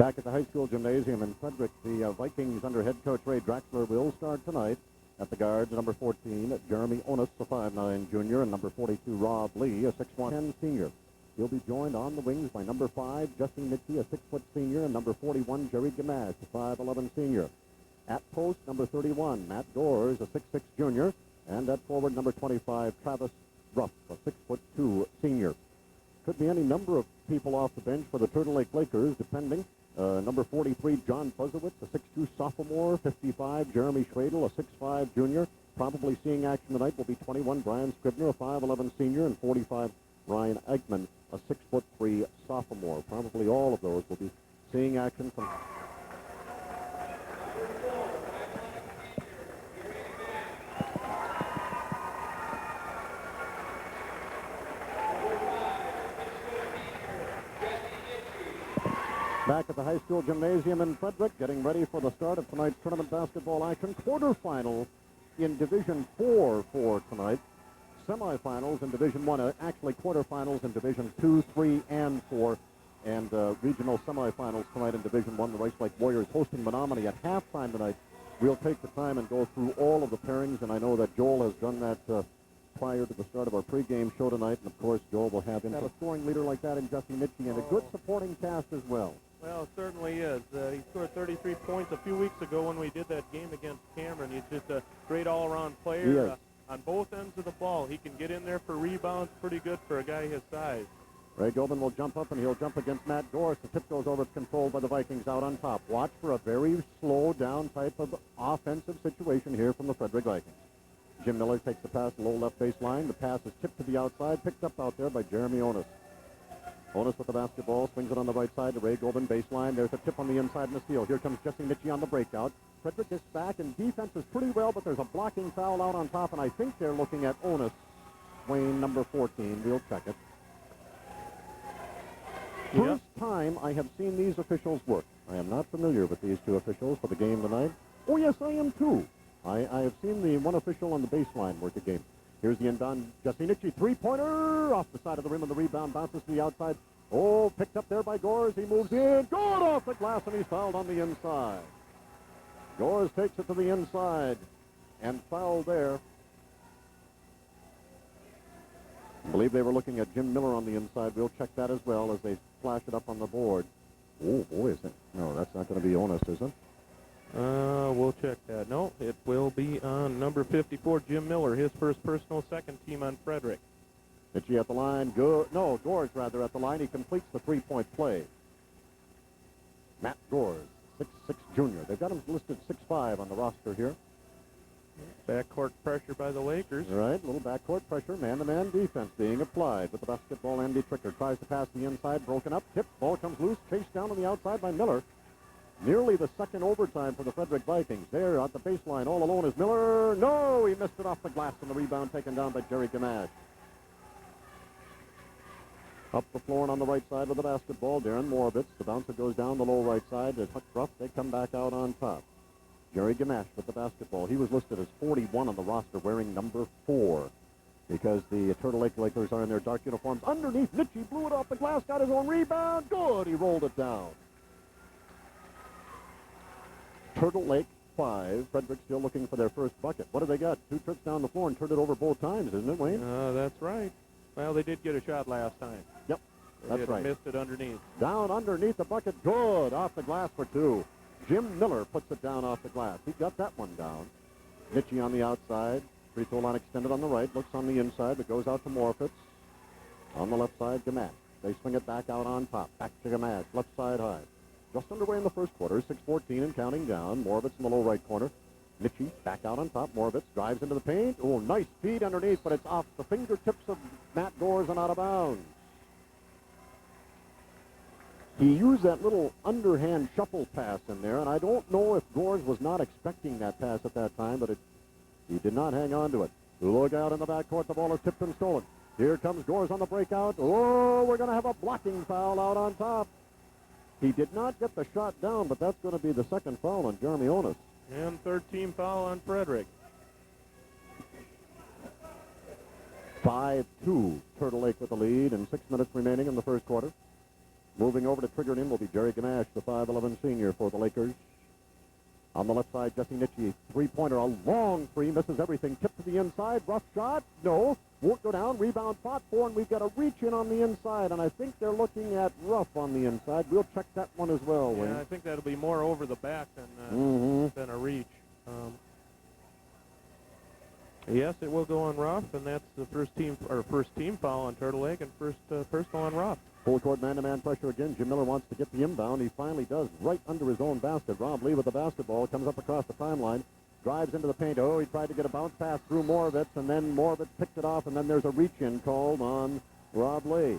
Back at the high school gymnasium in Frederic, the Vikings under head coach Ray Draxler will start tonight. At the guards, number 14, Jeremy Onus, a 5'9" junior, and number 42, Rob Lee, a 6'1" senior. He'll be joined on the wings by number 5, Jesse Nitchey, a 6' senior, and number 41, Jerry Gamache, a 5'11" senior. At post, number 31, Matt Gores, a 6'6" junior, and at forward, number 25, Travis Roff, a 6'2" senior. Could be any number of people off the bench for the Turtle Lake Lakers, depending. Number 43, Jon Bussewitz, a 6'2" sophomore. 55, Jeremy Schradle, a 6'5" junior. Probably seeing action tonight will be 21, Brian Scribner, a 5'11" senior, and 45, Ryan Eichman, a 6'3" sophomore. Probably all of those will be seeing action from... Back at the high school gymnasium in Frederic, getting ready for the start of tonight's tournament basketball action. Quarterfinal in Division 4 for tonight. Semifinals in Division 1, actually quarterfinals in Division 2, 3, and 4. And regional semifinals tonight in Division 1. The Rice Lake Warriors hosting Menominee at halftime tonight. We'll take the time and go through all of the pairings, and I know that Joel has done that prior to the start of our pregame show tonight. And, of course, Joel will have a scoring leader like that in Jesse Nitchey and a good supporting cast as well. Well, it certainly is. He scored 33 points a few weeks ago when we did that game against Cameron. He's just a great all-around player on both ends of the ball. He can get in there for rebounds, pretty good for a guy his size. Ray Gobin will jump up, and he'll jump against Matt Gores. The tip goes over. It's controlled by the Vikings out on top. Watch for a very slow down type of offensive situation here from the Frederic Vikings. Jim Miller takes the pass low left baseline. The pass is tipped to the outside, picked up out there by Jeremy Onus. Onus with the basketball, swings it on the right side to Ray Gobin, baseline. There's a tip on the inside in the steal. Here comes Jesse Nitchey on the breakout. Frederic is back, and defense is pretty well, but there's a blocking foul out on top, and I think they're looking at Onus, Wayne, number 14. We'll check it. First time I have seen these officials work. I am not familiar with these two officials for the game tonight. Oh, yes, I am, too. I have seen the one official on the baseline work a game. Here's the inbound, Jesse Nitchey, three-pointer, off the side of the rim, and the rebound bounces to the outside. Oh, picked up there by Gores. He moves in, good off the glass, and he's fouled on the inside. Gores takes it to the inside and fouled there. I believe they were looking at Jim Miller on the inside. We'll check that as well as they flash it up on the board. Oh, boy, is it? No, that's not going to be Onus, is it? We'll check that. No, it will be on number 54, Jim Miller, his first personal, second team on Frederic. Nitchey at the line. Gores rather at the line. He completes the three-point play. Matt Gores, 6'6" junior. They've got him listed 6'5" on the roster here. Backcourt pressure by the Lakers. All right, little backcourt pressure. Man-to-man defense being applied with the basketball. Andy Tricker tries to pass the inside, broken up. Tip, ball comes loose, chased down on the outside by Miller. Nearly the second overtime for the Frederic Vikings. There at the baseline, all alone is Miller. No, he missed it off the glass, and the rebound taken down by Jerry Gamache. Up the floor and on the right side with the basketball, Darin Moravitz. The bouncer goes down the low right side. It's Huck Ruff. They come back out on top. Jerry Gamache with the basketball. He was listed as 41 on the roster, wearing number 4, because the Turtle Lake Lakers are in their dark uniforms. Underneath, Nitchey blew it off the glass, got his own rebound. Good, he rolled it down. Turtle Lake 5. Frederick still looking for their first bucket. What do they got? 2 trips down the floor and turned it over both times, isn't it, Wayne? That's right. Well, they did get a shot last time. Yep, that's right. Missed it underneath. Down underneath the bucket. Good. Off the glass for 2. Jim Miller puts it down off the glass. He got that one down. Nitchey on the outside. Free throw line extended on the right. Looks on the inside, but goes out to Moravitz. On the left side, Gamache. They swing it back out on top. Back to Gamache. Left side high. Just underway in the first quarter. 6:14 and counting down. Moravitz in the low right corner. Nitchey back out on top. Moravitz drives into the paint. Oh, nice feed underneath, but it's off the fingertips of Matt Gores and out of bounds. He used that little underhand shuffle pass in there, and I don't know if Gores was not expecting that pass at that time, but he did not hang on to it. Look out in the backcourt. The ball is tipped and stolen. Here comes Gores on the breakout. Oh, we're going to have a blocking foul out on top. He did not get the shot down, but that's going to be the second foul on Jeremy Onus. And third team foul on Frederic. 5-2, Turtle Lake with the lead, and 6 minutes remaining in the first quarter. Moving over to trigger in will be Jerry Gamache, the 5'11 senior for the Lakers. On the left side, Jesse Nitchey, three-pointer, a long three, misses everything. Tip to the inside, rough shot, no, won't go down, rebound fought for, and we've got a reach in on the inside, and I think they're looking at Roff on the inside. We'll check that one as well, Wayne. Yeah, I think that'll be more over the back than a reach. Yes, it will go on Roff, and that's the first team foul on Turtle Lake and first personal on Roff. Full court man-to-man pressure again. Jim Miller wants to get the inbound. He finally does, right under his own basket. Rob Lee with the basketball comes up across the timeline, drives into the paint. Oh, he tried to get a bounce pass through Moravitz, and then Moravitz picked it off, and then there's a reach-in called on Rob Lee.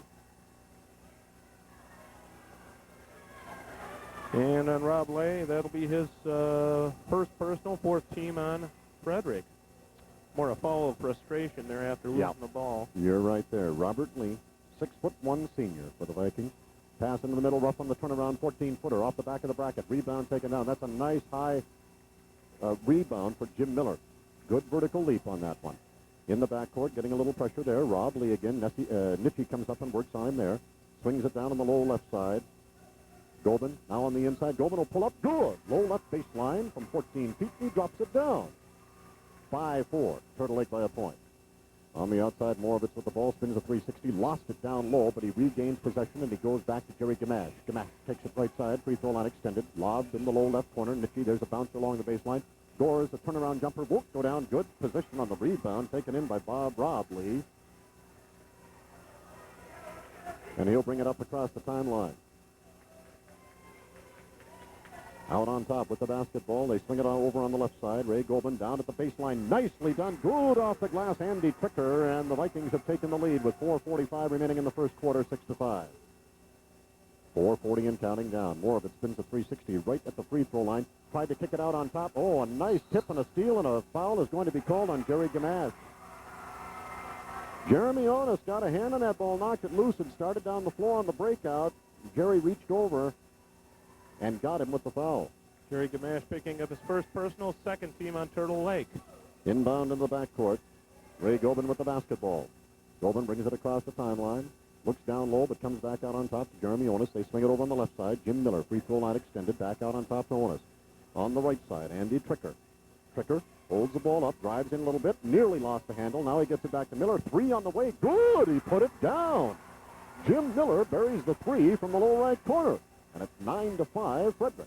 And on Rob Lee, that'll be his first personal, fourth team on Frederic. More a fall of frustration there after losing the ball. You're right there. Robert Lee, 6'1" senior for the Vikings. Pass into the middle, rough on the turnaround, 14-footer off the back of the bracket. Rebound taken down. That's a nice high rebound for Jim Miller. Good vertical leap on that one. In the backcourt, getting a little pressure there. Rob Lee again. Nitchey comes up and works on him there. Swings it down on the low left side. Gobin now on the inside. Gobin will pull up. Good. Low left baseline from 14 feet. He drops it down. 5-4. Turtle Lake by a point. On the outside, Moravitz with the ball, spins a 360, lost it down low, but he regains possession, and he goes back to Jerry Gamache. Gamache takes it right side, free throw line extended, lobbed in the low left corner. Nitchey, there's a bounce along the baseline. Gores, a turnaround jumper, won't go down. Good position on the rebound, taken in by Rob Lee. And he'll bring it up across the timeline. Out on top with the basketball. They swing it over on the left side. Ray Gobin down at the baseline. Nicely done. Good off the glass. Andy Tricker. And the Vikings have taken the lead with 4:45 remaining in the first quarter, 6-5. 4:40 and counting down. Moravitz spins a 360 right at the free throw line. Tried to kick it out on top. Oh, a nice tip and a steal, and a foul is going to be called on Jerry Gamache. Jeremy Otis got a hand on that ball, knocked it loose, and started down the floor on the breakout. Jerry reached over and got him with the foul. Jerry Gamache picking up his first personal, second team on Turtle Lake. Inbound in the backcourt. Ray Gobin with the basketball. Gobin brings it across the timeline. Looks down low, but comes back out on top to Jeremy Otis. They swing it over on the left side. Jim Miller, free throw line extended, back out on top to Otis. On the right side, Andy Tricker. Tricker holds the ball up, drives in a little bit, nearly lost the handle. Now he gets it back to Miller. Three on the way. Good! He put it down. Jim Miller buries the three from the low right corner. And it's 9-5, Frederic.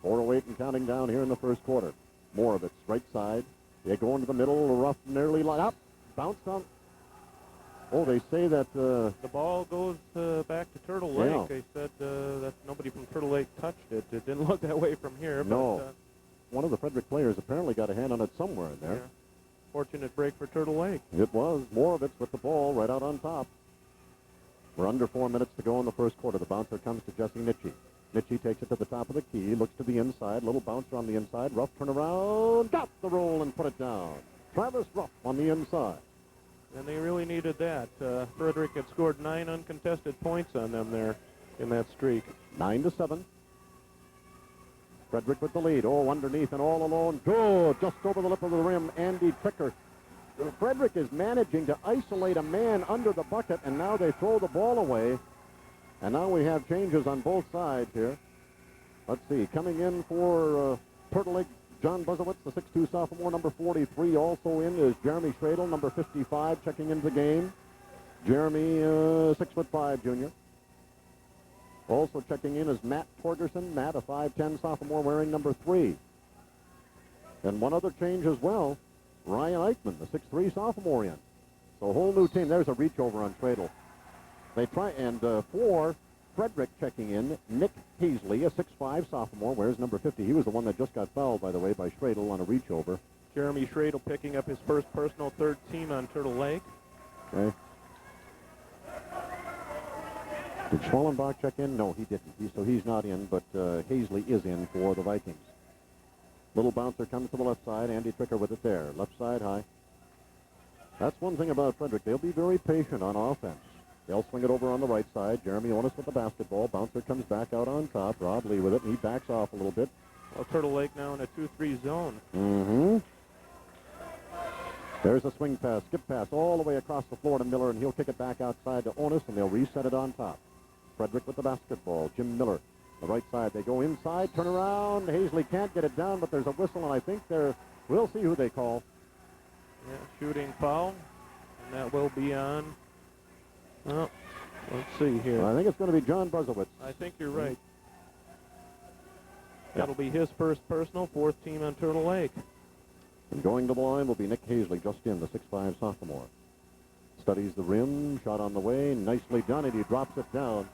4:08 and counting down here in the first quarter. Moravitz, right side. They go into the middle, rough, nearly line up. Bounced on. Oh, they say that... the ball goes back to Turtle Lake. Yeah. They said that nobody from Turtle Lake touched it. It didn't look that way from here. No. But, one of the Frederic players apparently got a hand on it somewhere in there. Yeah. Fortunate break for Turtle Lake. It was. Moravitz with the ball right out on top. We're under 4 minutes to go in the first quarter. The bouncer comes to Jesse Nitchey. Nitchey takes it to the top of the key, looks to the inside, little bouncer on the inside, Rough turnaround, got the roll and put it down. Travis Rough on the inside. And they really needed that. Frederic had scored 9 uncontested points on them there in that streak. 9-7. Frederic with the lead. Oh, underneath and all alone. Good. Just over the lip of the rim, Andy Tricker. Frederic is managing to isolate a man under the bucket, and now they throw the ball away. And now we have changes on both sides here. Let's see. Coming in for Turtle Lake, Jon Bussewitz, the 6'2 sophomore, number 43. Also in is Jeremy Schradle, number 55, checking into the game. Jeremy, 6'5", junior. Also checking in is Matt Torgerson. Matt, a 5'10 sophomore, wearing number 3. And one other change as well. Ryan Eichman, the 6'3 sophomore in. So a whole new team. There's a reach over on Schradle. They try, and for Frederic checking in, Nick Heasley, a 6'5 sophomore, wears number 50. He was the one that just got fouled, by the way, by Schradle on a reach over. Jeremy Schradle picking up his first personal, third team on Turtle Lake. Okay. Did Schwallenbach check in? No, he didn't. So he's not in, but Heasley is in for the Vikings. Little bouncer comes to the left side. Andy Tricker with it there. Left side high. That's one thing about Frederic. They'll be very patient on offense. They'll swing it over on the right side. Jeremy Otis with the basketball. Bouncer comes back out on top. Rob Lee with it. He backs off a little bit. Well, Turtle Lake now in a 2-3 zone. Mm-hmm. There's a swing pass, skip pass all the way across the floor to Miller, and he'll kick it back outside to Otis, and they'll reset it on top. Frederic with the basketball. Jim Miller, the right side. They go inside, turn around. Hazley can't get it down, but there's a whistle, and I think we'll see who they call. Yeah, shooting foul, and that will be on. Well, let's see here. I think it's going to be Jon Bussewitz. I think you're right. That'll be his first personal, fourth team on Turtle Lake. And going to the line will be Nick Hazley, just in, the 6'5 sophomore. Studies the rim, shot on the way, nicely done, and he drops it down.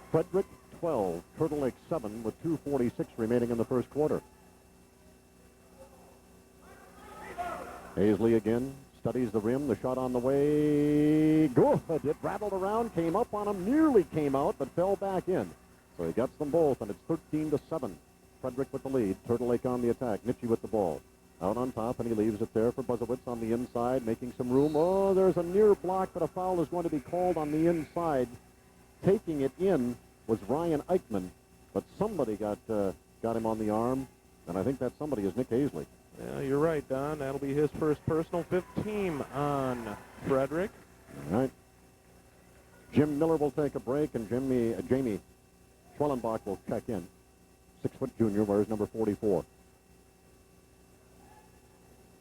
Frederic 12, Turtle Lake 7, with 2:46 remaining in the first quarter. Hazley again, studies the rim, the shot on the way, good. It rattled around, came up on him, nearly came out, but fell back in. So he gets them both, and it's 13-7. Frederic with the lead, Turtle Lake on the attack, Nitchey with the ball. Out on top, and he leaves it there for Bussewitz on the inside, making some room. Oh, there's a near block, but a foul is going to be called on the inside. Taking it in was Ryan Eichman, but somebody got him on the arm, and I think that somebody is Nick Hazley. Yeah, you're right, Don. That'll be his first personal, 15 on Frederic. All right. Jim Miller will take a break, and Jamie Schwellenbach will check in. 6-foot junior, wears number 44.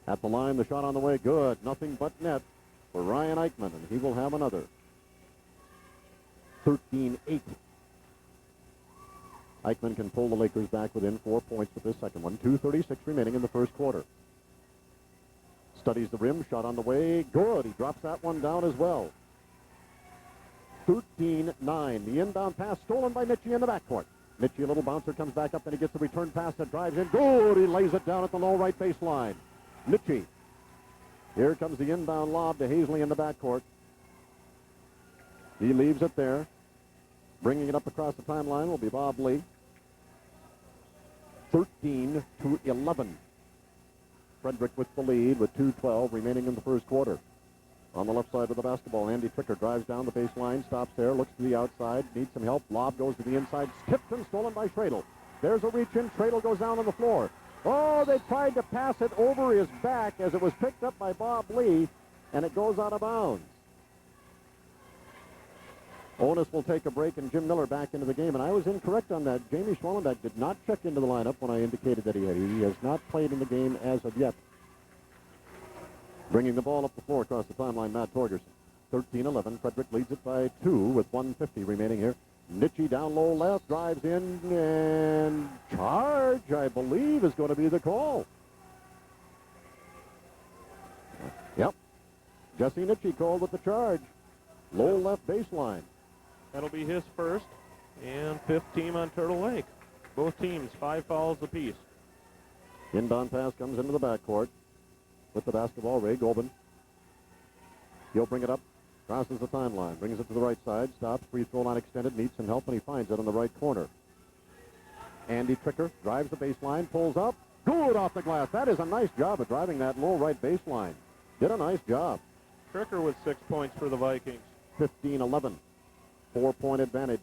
At the line, the shot on the way, good. Nothing but net for Ryan Eichman, and he will have another. 13-8. Eichman can pull the Lakers back within 4 points with this second one. 2:36 remaining in the first quarter. Studies the rim, shot on the way, good. He drops that one down as well. 13-9. The inbound pass stolen by Nitchey in the backcourt. Nitchey, a little bouncer, comes back up, and he gets the return pass that drives in. Good. He lays it down at the low right baseline. Nitchey. Here comes the inbound lob to Hazley in the backcourt. He leaves it there. Bringing it up across the timeline will be Bob Lee. 13-11. Frederic with the lead with 2:12 remaining in the first quarter. On the left side of the basketball, Andy Tricker drives down the baseline, stops there, looks to the outside, needs some help. Lob goes to the inside, tipped and stolen by Schradle. There's a reach in. Schradle goes down on the floor. Oh, they tried to pass it over his back as it was picked up by Bob Lee, and it goes out of bounds. Onus will take a break, and Jim Miller back into the game. And I was incorrect on that. Jamie Schwellenbach did not check into the lineup when I indicated that he had. He has not played in the game as of yet. Bringing the ball up the floor across the timeline, Matt Torgerson. 13-11. Frederic leads it by 2 with 1:50 remaining here. Nitchey down low left, drives in, and charge, I believe, is going to be the call. Yep. Jesse Nitchey called with the charge. Low left baseline. That'll be his first and fifth team on Turtle Lake. Both teams, 5 fouls apiece. Inbound pass comes into the backcourt with the basketball. Ray Golban. He'll bring it up, crosses the timeline, brings it to the right side, stops, free throw line extended, needs some help, and he finds it on the right corner. Andy Tricker drives the baseline, pulls up, good off the glass. That is a nice job of driving that low right baseline. Did a nice job. Tricker with 6 points for the Vikings. 15-11. 4-point advantage.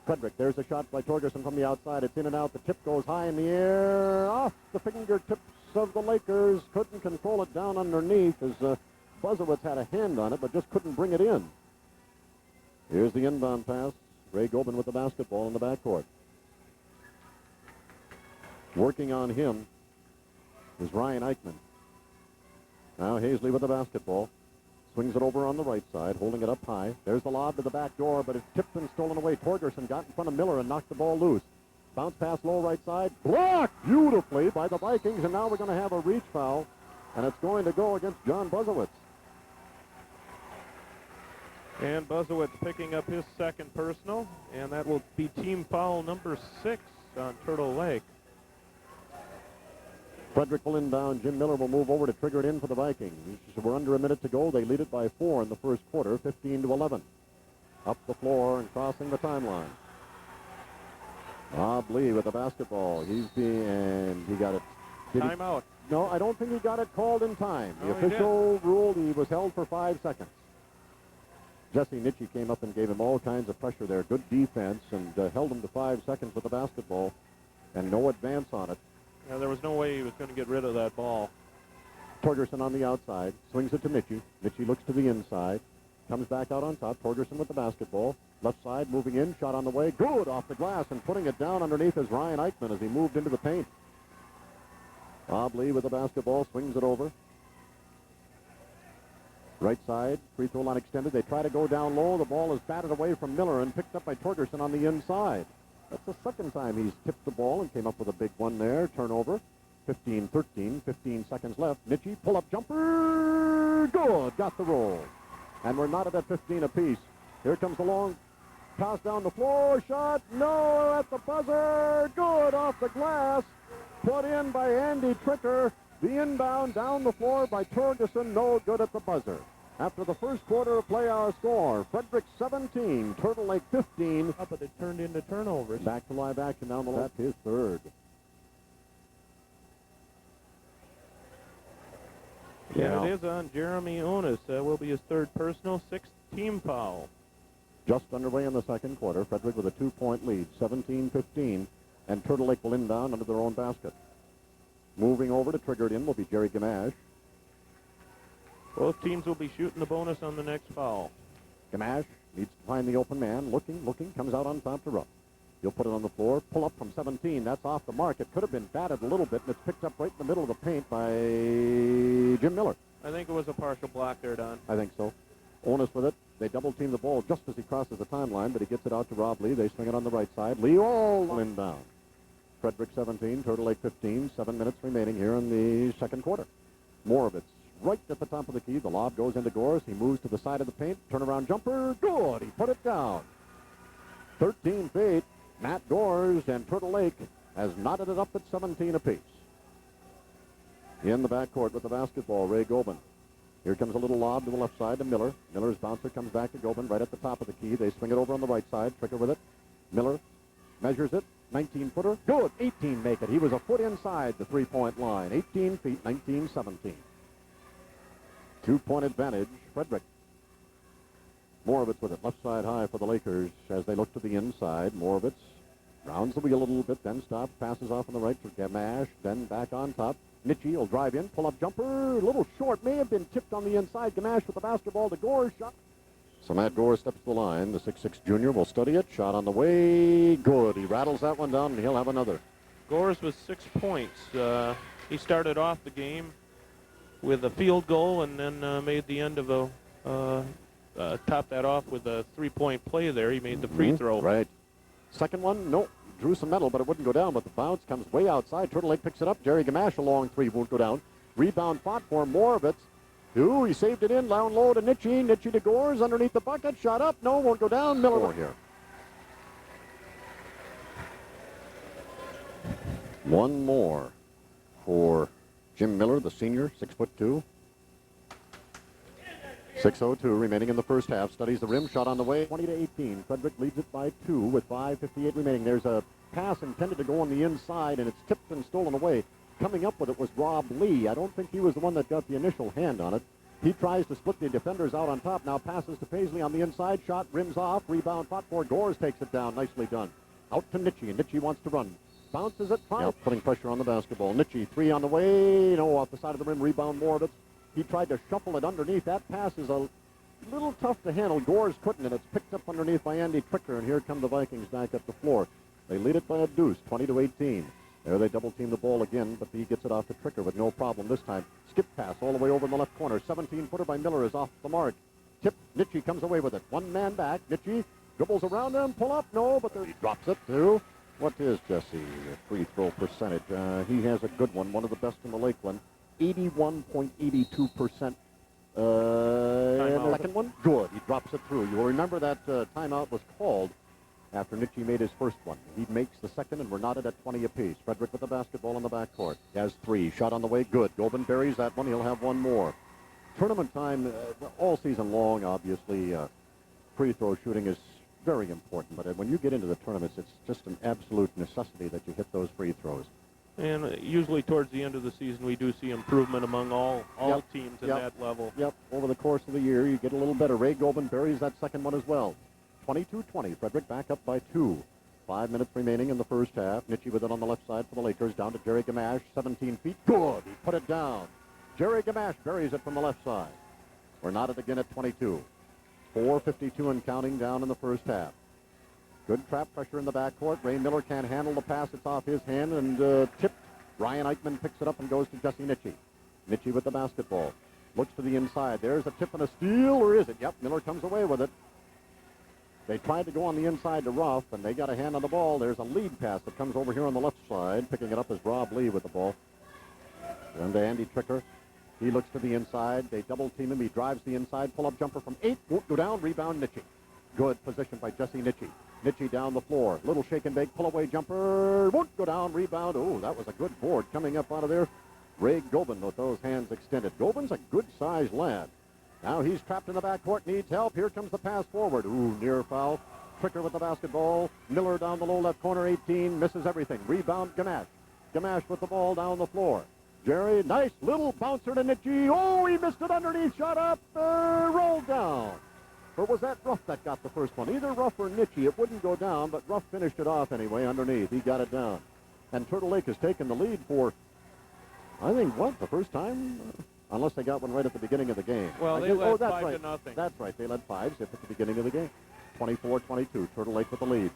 Frederic, there's a shot by Torgerson from the outside. It's in and out. The tip goes high in the air. Off the fingertips of the Lakers. Couldn't control it down underneath as Bussewitz had a hand on it, but just couldn't bring it in. Here's the inbound pass. Ray Golban with the basketball in the backcourt. Working on him is Ryan Eichman. Now Hazley with the basketball. Swings it over on the right side, holding it up high. There's the lob to the back door, but it's tipped and stolen away. Torgerson got in front of Miller and knocked the ball loose. Bounce pass low right side. Blocked beautifully by the Vikings, and now we're going to have a reach foul, and it's going to go against Jon Bussewitz. And Bussewitz picking up his second personal, and that will be team foul number 6 on Turtle Lake. Frederic will inbound. Jim Miller will move over to trigger it in for the Vikings. We're under a minute to go. They lead it by 4 in the first quarter, 15-11. Up the floor and crossing the timeline. Bob Lee with the basketball. He got it. Timeout. No, I don't think he got it called in time. The No, official ruled he was held for 5 seconds. Jesse Nitchey came up and gave him all kinds of pressure there. Good defense, and held him to 5 seconds with the basketball, and no advance on it. Yeah, there was no way he was going to get rid of that ball. Torgerson on the outside, swings it to Nitchey. Nitchey looks to the inside, comes back out on top. Torgerson with the basketball, Left side, moving in, shot on the way. Good off the glass, and putting it down underneath is Ryan Eichman as he moved into the paint. Rob Lee with the basketball, swings it over. Right side, free throw line extended. They try to go down low. The ball is batted away from Miller and picked up by Torgerson on the inside. That's the second time he's tipped the ball and came up with a big one there. Turnover. 15-13, 15 seconds left. Nitchey, pull-up jumper. Good. Got the roll. And we're knotted at 15 apiece. Here comes the long pass down the floor. Shot. No, at the buzzer. Good off the glass. Put in by Andy Tricker. The inbound down the floor by Torgerson, no good at the buzzer. After the first quarter of play, our score, Frederic 17, Turtle Lake 15. But it turned into turnovers. Back to live action down the left, his third. Yeah, it is on Jeremy Onis. That will be his third personal, sixth team foul. Just underway in the second quarter, Frederic with a 2-point lead, 17-15, and Turtle Lake will inbound under their own basket. Moving over to trigger it in will be Jerry Gamache. Both teams will be shooting the bonus on the next foul. Gamache needs to find the open man. Looking, comes out on top to Roff. He'll put it on the floor. Pull up from 17. That's off the mark. It could have been batted a little bit, and it's picked up right in the middle of the paint by Jim Miller. I think it was a partial block there, Don. I think so. Onis with it. They double-team the ball just as he crosses the timeline, but he gets it out to Rob Lee. They swing it on the right side. Lee all inbound. Frederic 17, Turtle Lake 15, 7 minutes remaining here in the second quarter. Moravitz right at the top of the key. The lob goes into Gores. He moves to the side of the paint. Turnaround jumper. Good. He put it down. 13 feet. Matt Gores and Turtle Lake has knotted it up at 17 apiece. In the backcourt with the basketball, Ray Gobin. Here comes a little lob to the left side to Miller. Miller's bouncer comes back to Gobin right at the top of the key. They swing it over on the right side. Tricker with it. Miller measures it. 19-footer. Good. 18 make it. He was a foot inside the three-point line. 18 feet, 19-17. 2-point advantage, Frederic. Moravitz with it. Left side high for the Lakers as they look to the inside. Moravitz rounds the wheel a little bit, then stops, passes off on the right to Gamache, then back on top. Nitchey will drive in, pull-up jumper. A little short. May have been tipped on the inside. Gamache with the basketball to Gores. Shot. So Matt Gores steps to the line. The 6'6 junior will study it. Shot on the way. Good. He rattles that one down, and he'll have another. Gores with 6 points. He started off the game with a field goal and then made the end of a top that off with a 3-point play there. He made the free throw. Right. Second one, no. Drew some metal, but it wouldn't go down. But the bounce comes way outside. Turtle Lake picks it up. Jerry Gamache, a long three, won't go down. Rebound fought for Moravitz. Ooh, he saved it in, down low to Nitchey. Nitchey to Gores, underneath the bucket, shot up. No, won't go down. Miller here. One more for Jim Miller, the senior, 6'2". 6:02 remaining in the first half. Studies the rim, shot on the way. 20-18. Frederic leads it by 2 with 5:58 remaining. There's a pass intended to go on the inside, and it's tipped and stolen away. Coming up with it was Rob Lee. I don't think he was the one that got the initial hand on it. He tries to split the defenders out on top. Now passes to Paisley on the inside. Shot rims off. Rebound fought for. Gores takes it down. Nicely done. Out to Nitchey, and Nitchey wants to run. Bounces it. Yep, putting pressure on the basketball. Nitchey, 3 on the way. No, off the side of the rim. Rebound Moravitz. He tried to shuffle it underneath. That pass is a little tough to handle. Gores couldn't, and it's picked up underneath by Andy Tricker, and here come the Vikings back up the floor. They lead it by a deuce, 20-18. There they double-team the ball again, but he gets it off to Tricker with no problem this time. Skip pass all the way over in the left corner. 17-footer by Miller is off the mark. Tip. Nitchey comes away with it. One man back. Nitchey dribbles around him. Pull up. No, but he drops it too. What is Jesse's free throw percentage? He has a good one, one of the best in the Lakeland. 81.82%. And the second one, good. He drops it through. You'll remember that timeout was called after Nitchey made his first one. He makes the second, and we're knotted at 20 apiece. Frederic with the basketball in the backcourt. He has 3. Shot on the way, good. Gobin buries that one. He'll have one more. Tournament time, all season long, obviously, free throw shooting is very important. But when you get into the tournaments, it's just an absolute necessity that you hit those free throws. And usually towards the end of the season, we do see improvement among all teams at that level. Yep, over the course of the year, you get a little better. Ray Gobin buries that second one as well. 22-20, Frederic back up by 2. 5 minutes remaining in the first half. Nitchey with it on the left side for the Lakers, down to Jerry Gamache, 17 feet. Good, he put it down. Jerry Gamache buries it from the left side. We're knotted again at 22. 4:52 and counting down in the first half. Good trap pressure in the backcourt. Ray Miller can't handle the pass. It's off his hand and tipped. Ryan Eichman picks it up and goes to Jesse Nitchey. Nitchey with the basketball. Looks to the inside. There's a tip and a steal, or is it? Yep, Miller comes away with it. They tried to go on the inside to Roff, and they got a hand on the ball. There's a lead pass that comes over here on the left side. Picking it up is Rob Lee with the ball. Then to Andy Tricker. He looks to the inside. They double team him. He drives the inside. Pull-up jumper from 8. Won't go down. Rebound Nitchey. Good position by Jesse Nitchey. Nitchey down the floor. Little shake and bake. Pull-away jumper. Won't go down. Rebound. Oh, that was a good board coming up out of there. Ray Gobin with those hands extended. Gobin's a good-sized lad. Now he's trapped in the backcourt. Needs help. Here comes the pass forward. Ooh, near foul. Tricker with the basketball. Miller down the low left corner. 18. Misses everything. Rebound Gamache. Gamache with the ball down the floor. Jerry, nice little bouncer to Nitchey. Oh, he missed it underneath. Shot up. Rolled down. Or was that Roff that got the first one? Either Roff or Nitchey. It wouldn't go down, but Roff finished it off anyway underneath. He got it down. And Turtle Lake has taken the lead for, I think, the first time? Unless they got one right at the beginning of the game. Well, they led 5-0. That's right. They led 5-0 at the beginning of the game. 24-22. Turtle Lake with the lead.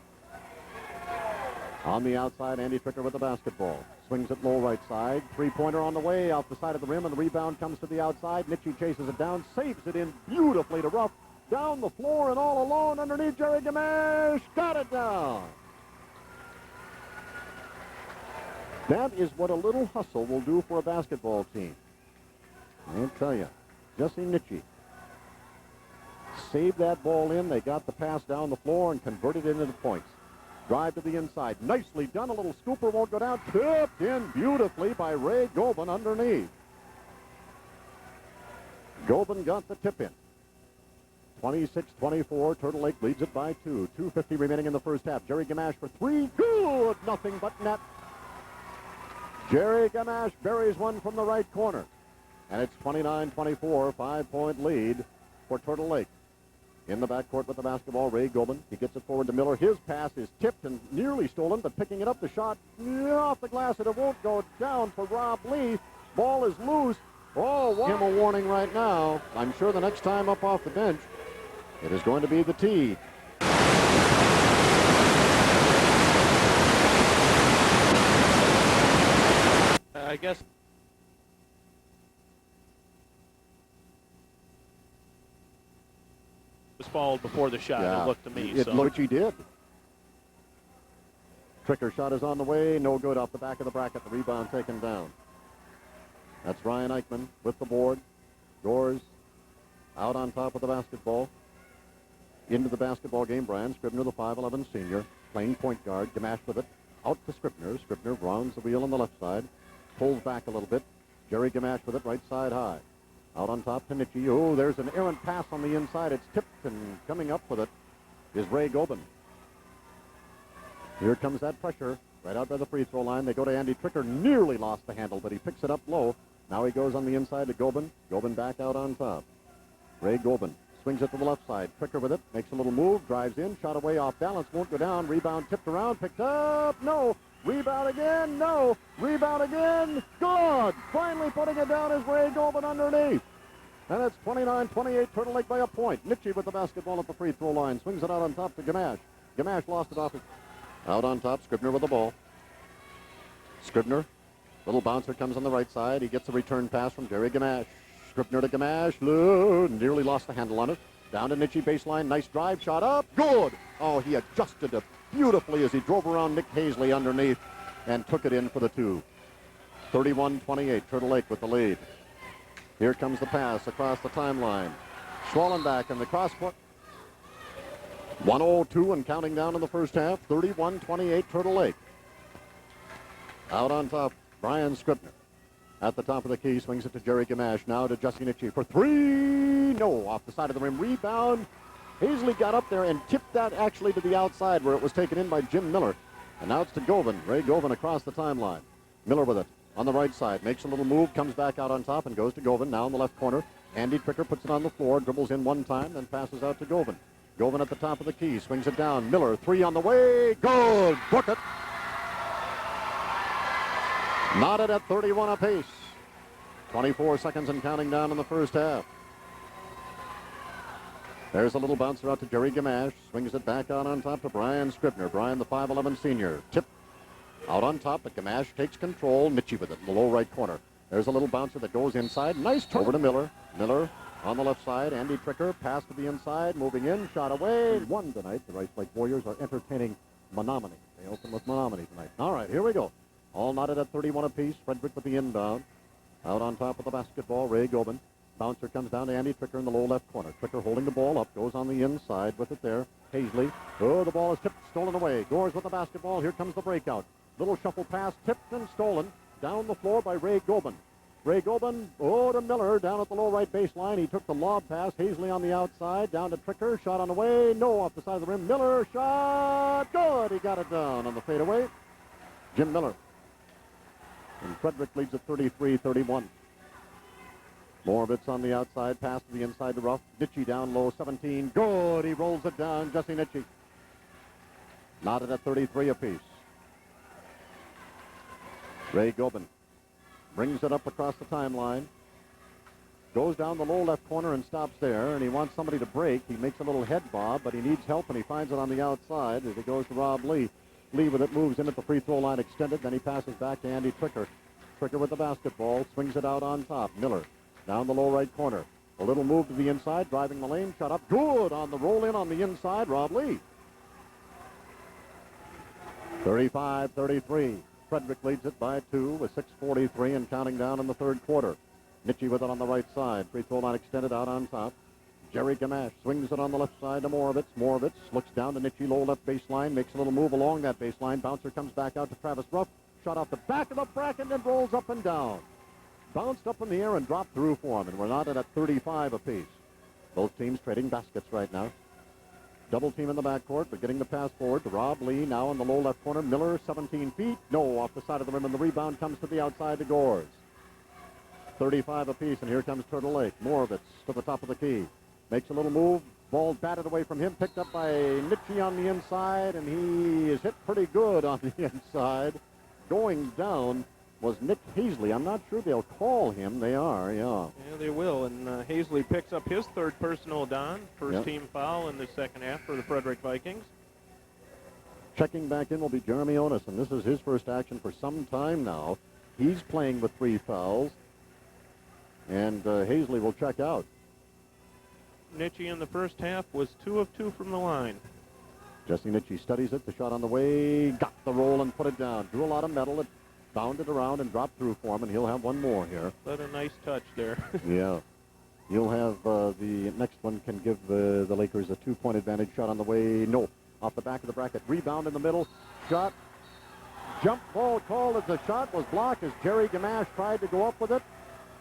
On the outside, Andy Tricker with the basketball. Swings it low right side. Three-pointer on the way, off the side of the rim, and the rebound comes to the outside. Nitchey chases it down, saves it in beautifully to Roff. Down the floor and all alone underneath Jerry Gamache. Got it down. That is what a little hustle will do for a basketball team. I'll tell you, Jesse Nitchey saved that ball in. They got the pass down the floor and converted it into points. Drive to the inside. Nicely done. A little scooper won't go down. Tipped in beautifully by Ray Gobin underneath. Gobin got the tip in. 26-24. Turtle Lake leads it by 2. 2:50 remaining in the first half. Jerry Gamache for 3. Good. Nothing but net. Jerry Gamache buries one from the right corner. And it's 29-24. 5-point lead for Turtle Lake. In the backcourt with the basketball, Ray Gobin. He gets it forward to Miller. His pass is tipped and nearly stolen, but picking it up, the shot off the glass, and it won't go down for Rob Lee. Ball is loose. Oh, wow. Give him a warning right now. I'm sure the next time up off the bench, it is going to be the tee. I guess. Was fouled before the shot. Yeah, it looked to me. It looked he did. Tricker shot is on the way. No good off the back of the bracket. The rebound taken down. That's Ryan Eichman with the board. Gores out on top of the basketball. Into the basketball game, Brian Scribner, the 5'11 senior, playing point guard. Gamache with it. Out to Scribner. Scribner rounds the wheel on the left side. Pulls back a little bit. Jerry Gamache with it, right side high. Out on top to Nitchey. Oh, there's an errant pass on the inside. It's tipped, and coming up with it is Ray Gobin. Here comes that pressure right out by the free throw line. They go to Andy Tricker. Nearly lost the handle, but he picks it up low. Now he goes on the inside to Gobin. Gobin back out on top. Ray Gobin swings it to the left side. Tricker with it. Makes a little move. Drives in. Shot away off balance. Won't go down. Rebound tipped around. Picked up. No. Rebound again. No. Rebound again. Good. Finally putting it down is Ray Gobin underneath. And it's 29-28. Turtle Lake by a point. Nitchey with the basketball at the free throw line. Swings it out on top to Gamache. Gamache lost it off. Out on top. Scribner with the ball. Scribner. Little bouncer comes on the right side. He gets a return pass from Jerry Gamache. Scribner to Gamache. Nearly lost the handle on it. Down to Nitchey baseline. Nice drive. Shot up. Good. Oh, he adjusted it beautifully as he drove around Nick Hazley underneath and took it in for the 2. 31-28. Turtle Lake with the lead. Here comes the pass across the timeline. Schwallenbach in the cross-court. 1:02 and counting down in the first half. 31-28 Turtle Lake. Out on top, Brian Scribner. At the top of the key, swings it to Jerry Gamache. Now to Jesse Nitchey for 3. No, off the side of the rim. Rebound. Hazley got up there and tipped that actually to the outside where it was taken in by Jim Miller. And now it's to Gobin. Ray Gobin across the timeline. Miller with it on the right side. Makes a little move, comes back out on top and goes to Gobin. Now in the left corner. Andy Tricker puts it on the floor, dribbles in one time, then passes out to Gobin. Gobin at the top of the key, swings it down. Miller, 3 on the way. Good. Book it. Knotted at 31 apiece. 24 seconds and counting down in the first half. There's a little bouncer out to Jerry Gamache. Swings it back out on top to Brian Scribner. Brian, the 5'11 senior. Tip out on top, but Gamache takes control. Nitchey with it in the low right corner. There's a little bouncer that goes inside. Nice turn. Over to Miller. Miller on the left side. Andy Tricker. Pass to the inside. Moving in. Shot away. One tonight. The Rice Lake Warriors are entertaining Menominee. They open with Menominee tonight. All right, here we go. All knotted at 31 apiece. Frederic with the inbound. Out on top of the basketball, Ray Gobin. Bouncer comes down to Andy Tricker in the low left corner. Tricker holding the ball up, goes on the inside with it there. Paisley. Oh, the ball is tipped, stolen away. Gores with the basketball. Here comes the breakout. Little shuffle pass, tipped and stolen. Down the floor by Ray Gobin. Ray Gobin, to Miller down at the low right baseline. He took the lob pass. Hazley on the outside. Down to Tricker. Shot on the way. No, off the side of the rim. Miller shot. Good. He got it down on the fadeaway. Jim Miller. And Frederic leads at 33-31. Moravitz on the outside, pass to the inside to Roff. Nitchey down low, 17. Good, he rolls it down, Jesse Nitchey. Knotted at 33 apiece. Ray Gobin brings it up across the timeline. Goes down the low left corner and stops there, and he wants somebody to break. He makes a little head bob, but he needs help, and he finds it on the outside as it goes to Rob Lee. Lee with it, moves in at the free throw line extended, then he passes back to Andy Tricker. Tricker with the basketball, swings it out on top. Miller down the low right corner. A little move to the inside, driving the lane, shot up. Good on the roll in on the inside, Rob Lee. 35-33. Frederic leads it by 2 with 6:43 and counting down in the third quarter. Nitchey with it on the right side. Free throw line extended out on top. Jerry Gamache swings it on the left side to Moravitz. Moravitz looks down to Nitchey, low left baseline, makes a little move along that baseline. Bouncer comes back out to Travis Ruff. Shot off the back of the bracket and rolls up and down. Bounced up in the air and dropped through for him, and we're knotted at 35 apiece. Both teams trading baskets right now. Double team in the backcourt, but getting the pass forward to Rob Lee, now in the low left corner. Miller, 17 feet. No, off the side of the rim, and the rebound comes to the outside to Gores. 35 apiece, and here comes Turtle Lake. Moravitz to the top of the key. Makes a little move. Ball batted away from him, picked up by Nitchey on the inside, and he is hit pretty good on the inside. Going down was Nick Hazley. I'm not sure they'll call him. They are, yeah. Yeah, they will. And Hazley picks up his third personal, Don. First team foul in the second half for the Frederic Vikings. Checking back in will be Jeremy Onis, and this is his first action for some time now. He's playing with 3 fouls, and Hazley will check out. Nitchey in the first half was 2 of 2 from the line. Jesse Nitchey studies it. The shot on the way. Got the roll and put it down. Drew a lot of metal. It bounded around and dropped through for him, and he'll have one more here. But a nice touch there. Yeah. You'll have the next one can give the Lakers a 2-point advantage. Shot on the way. No. Off the back of the bracket. Rebound in the middle. Shot. Jump ball called as the shot was blocked as Jerry Gamache tried to go up with it.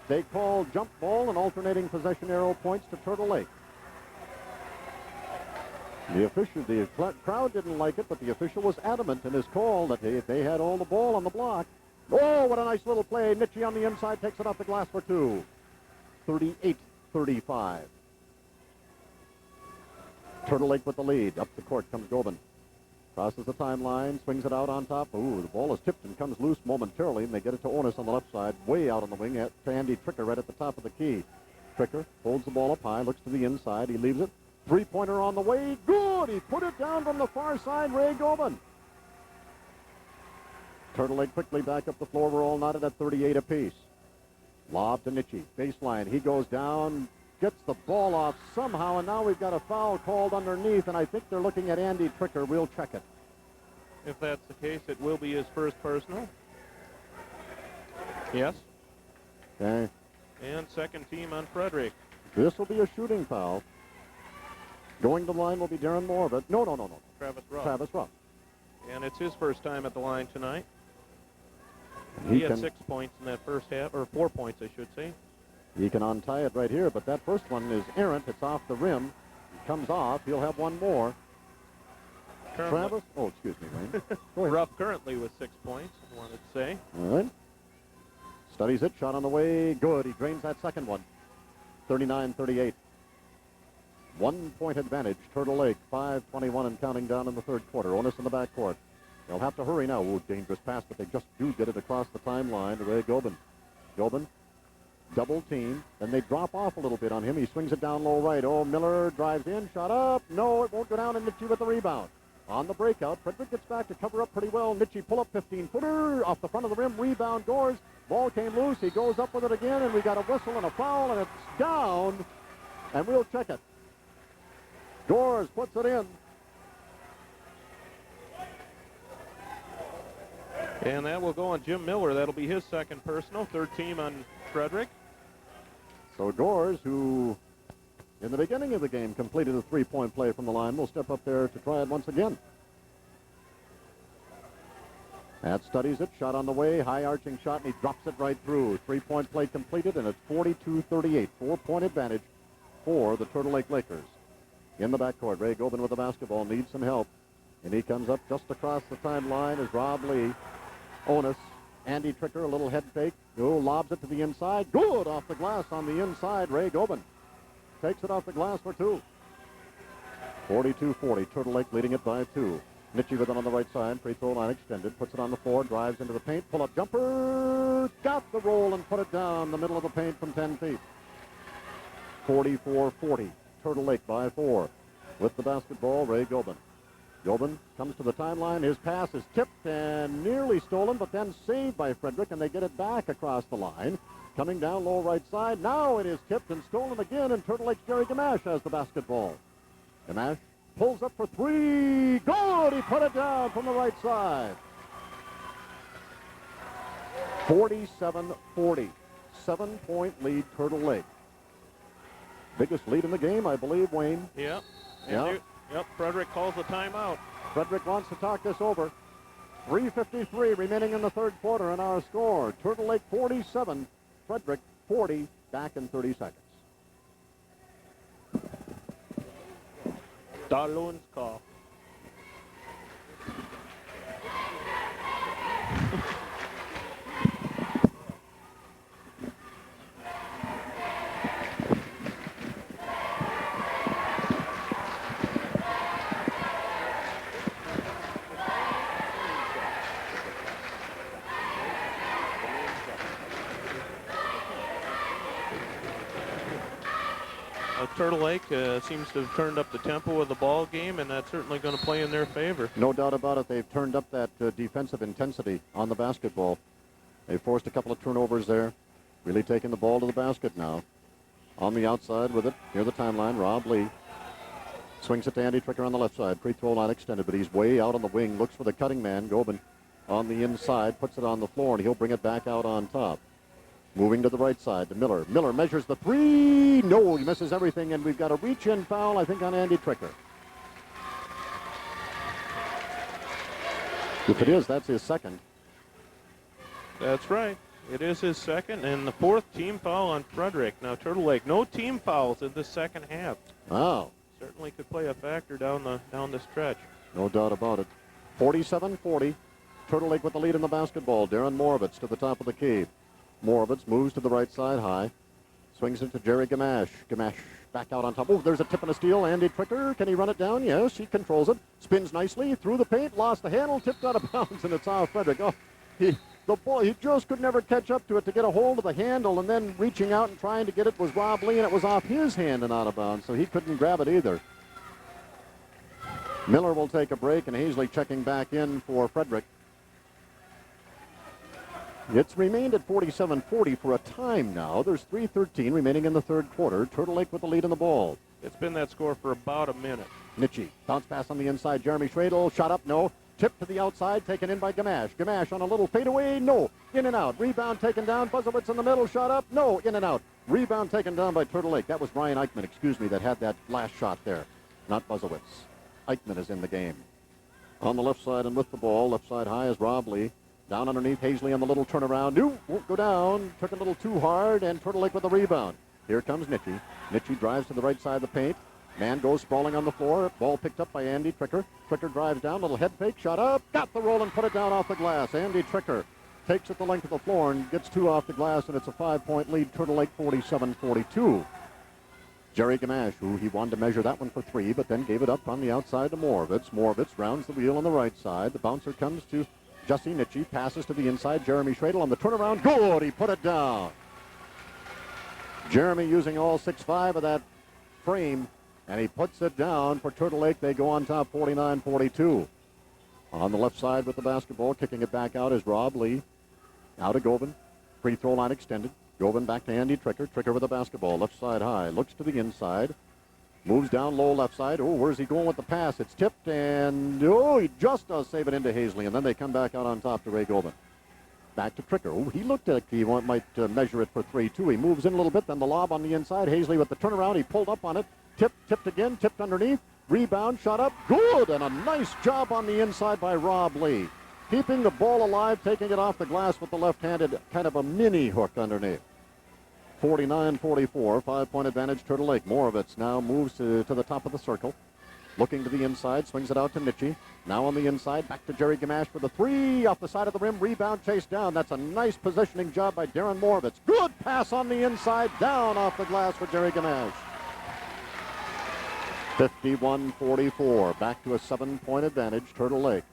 They called jump ball and alternating possession arrow points to Turtle Lake. The crowd didn't like it, but the official was adamant in his call that they had all the ball on the block. Oh, what a nice little play. Nitchey on the inside takes it off the glass for 2. 38-35. Turtle Lake with the lead. Up the court comes Gobin. Crosses the timeline, swings it out on top. Ooh, the ball is tipped and comes loose momentarily, and they get it to Onis on the left side, way out on the wing to Andy Tricker right at the top of the key. Tricker holds the ball up high, looks to the inside. He leaves it. 3-pointer on the way. Good. He put it down from the far side. Ray Gobin. Turtle Lake quickly back up the floor. We're all knotted at 38 apiece. Lob to Nitchey. Baseline. He goes down, gets the ball off somehow, and now we've got a foul called underneath, and I think they're looking at Andy Tricker. We'll check it. If that's the case, it will be his first personal. Yes. Okay. And second team on Frederic. This will be a shooting foul. Going to the line will be Darin Moravitz. No. Travis Ruff. Travis Ruff. And it's his first time at the line tonight. He had 6 points in that first half, or 4 points, I should say. He can untie it right here, but that first one is errant. It's off the rim. It comes off. He'll have one more. Travis? Oh, excuse me, Wayne. Go ahead. Ruff currently with 6 points, I wanted to say. All right. Studies it. Shot on the way. Good. He drains that second one. 39-38. 1-point advantage. Turtle Lake, 5:21 and counting down in the third quarter. Onis in the backcourt. They'll have to hurry now. Ooh, dangerous pass, but they just do get it across the timeline to Ray Gobin. Gobin double team. Then they drop off a little bit on him. He swings it down low right. Oh, Miller drives in, shot up. No, it won't go down, and Nitchey with the rebound. On the breakout, Frederic gets back to cover up pretty well. Nitchey pull up 15-footer off the front of the rim. Rebound, Gores. Ball came loose. He goes up with it again, and we got a whistle and a foul, and it's down. And we'll check it. Gores puts it in. And that will go on Jim Miller. That'll be his second personal, third team on Frederic. So Gores, who in the beginning of the game completed a three-point play from the line, will step up there to try it once again. Asst studies it, shot on the way, high arching shot, and he drops it right through. Three-point play completed, and it's 42-38. 4-point advantage for the Turtle Lake Lakers. In the backcourt, Ray Gobin with the basketball, needs some help. And he comes up just across the timeline as Rob Lee. Onus, Andy Tricker, a little head fake. Lobs it to the inside. Good off the glass on the inside. Ray Gobin takes it off the glass for two. 42-40. Turtle Lake leading it by two. Nitchey with it on the right side. Free throw line extended. Puts it on the floor. Drives into the paint. Pull-up jumper. Got the roll and put it down the middle of the paint from 10 feet. 44-40. Turtle Lake by four. With the basketball, Ray Gobin. Gobin comes to the timeline. His pass is tipped and nearly stolen, but then saved by Frederic, and they get it back across the line. Coming down low right side. Now it is tipped and stolen again, and Turtle Lake's Jerry Gamache has the basketball. Gamache pulls up for three. Good! He put it down from the right side. 47-40. 7-point lead, Turtle Lake. Biggest lead in the game, I believe, Wayne. Yep. Yeah. Yep, Frederic calls the timeout. Frederic wants to talk this over. 3:53 remaining in the third quarter, and our score, Turtle Lake 47, Frederic 40, back in 30 seconds. Darloon's call. Turtle Lake seems to have turned up the tempo of the ball game, and that's certainly going to play in their favor. No doubt about it. They've turned up that defensive intensity on the basketball. They forced a couple of turnovers there. Really taking the ball to the basket now. On the outside with it, near the timeline, Rob Lee. Swings it to Andy Tricker on the left side. Free throw line extended, but he's way out on the wing. Looks for the cutting man, Gobin, on the inside. Puts it on the floor, and he'll bring it back out on top. Moving to the right side to Miller. Miller measures the three. No, he misses everything, and we've got a reach-in foul, I think, on Andy Tricker. If it is, that's his second. That's right. It is his second, and the fourth team foul on Frederic. Now, Turtle Lake, no team fouls in the second half. Wow. Certainly could play a factor down the stretch. No doubt about it. 47-40. Turtle Lake with the lead in the basketball. Darin Moravitz to the top of the key. Moravitz moves to the right side high. Swings it to Jerry Gamache. Gamache back out on top. Oh, there's a tip and a steal. Andy Tricker, can he run it down? Yes, he controls it. Spins nicely through the paint. Lost the handle. Tipped out of bounds, and it's off Frederic. Oh, the ball, he just could never catch up to it to get a hold of the handle, and then reaching out and trying to get it was Rob Lee, and it was off his hand and out of bounds, so he couldn't grab it either. Miller will take a break, and Hazley checking back in for Frederic. It's remained at 47-40 for a time now. There's 3:13 remaining in the third quarter. Turtle Lake with the lead in the ball. It's been that score for about a minute. Nitchey, bounce pass on the inside. Jeremy Schradle, shot up, no. Tip to the outside, taken in by Gamache. Gamache on a little fadeaway, no. In and out. Rebound taken down. Bussewitz in the middle, shot up, no. In and out. Rebound taken down by Turtle Lake. That was Ryan Eichman, that had that last shot there. Not Bussewitz. Eichman is in the game. On the left side and with the ball, left side high is Rob Lee. Down underneath, Hazley on the little turnaround. No, won't go down. Took a little too hard, and Turtle Lake with the rebound. Here comes Nitchey. Nitchey drives to the right side of the paint. Man goes sprawling on the floor. Ball picked up by Andy Tricker. Tricker drives down, little head fake, shot up. Got the roll and put it down off the glass. Andy Tricker takes it the length of the floor and gets two off the glass, and it's a 5-point lead. Turtle Lake 47-42. Jerry Gamache, who he wanted to measure that one for three, but then gave it up on the outside to Moravitz. Moravitz rounds the wheel on the right side. The bouncer comes to Jussie Nitchey, passes to the inside. Jeremy Schradle on the turnaround. Good, he put it down. Jeremy using all 6'5" of that frame, and he puts it down for Turtle Lake. They go on top 49-42. On the left side with the basketball, kicking it back out is Rob Lee. Out of Gobin. Free throw line extended. Gobin back to Andy Tricker. Tricker with the basketball. Left side high. Looks to the inside. Moves down low left side. Oh, where's he going with the pass? It's tipped, and he just does save it into Hazley, and then they come back out on top to Ray Gobin. Back to Tricker. Oh, he looked like he might measure it for 3, too. He moves in a little bit, then the lob on the inside. Hazley with the turnaround. He pulled up on it. Tipped again. Tipped underneath. Rebound, shot up. Good, and a nice job on the inside by Rob Lee. Keeping the ball alive, taking it off the glass with the left-handed, kind of a mini hook underneath. 49-44, 5-point advantage, Turtle Lake. Moravitz now moves to the top of the circle. Looking to the inside, swings it out to Nitchey. Now on the inside, back to Jerry Gamache for the 3 off the side of the rim. Rebound, chase down. That's a nice positioning job by Darin Moravitz. Good pass on the inside, down off the glass for Jerry Gamache. 51-44, back to a 7-point advantage, Turtle Lake.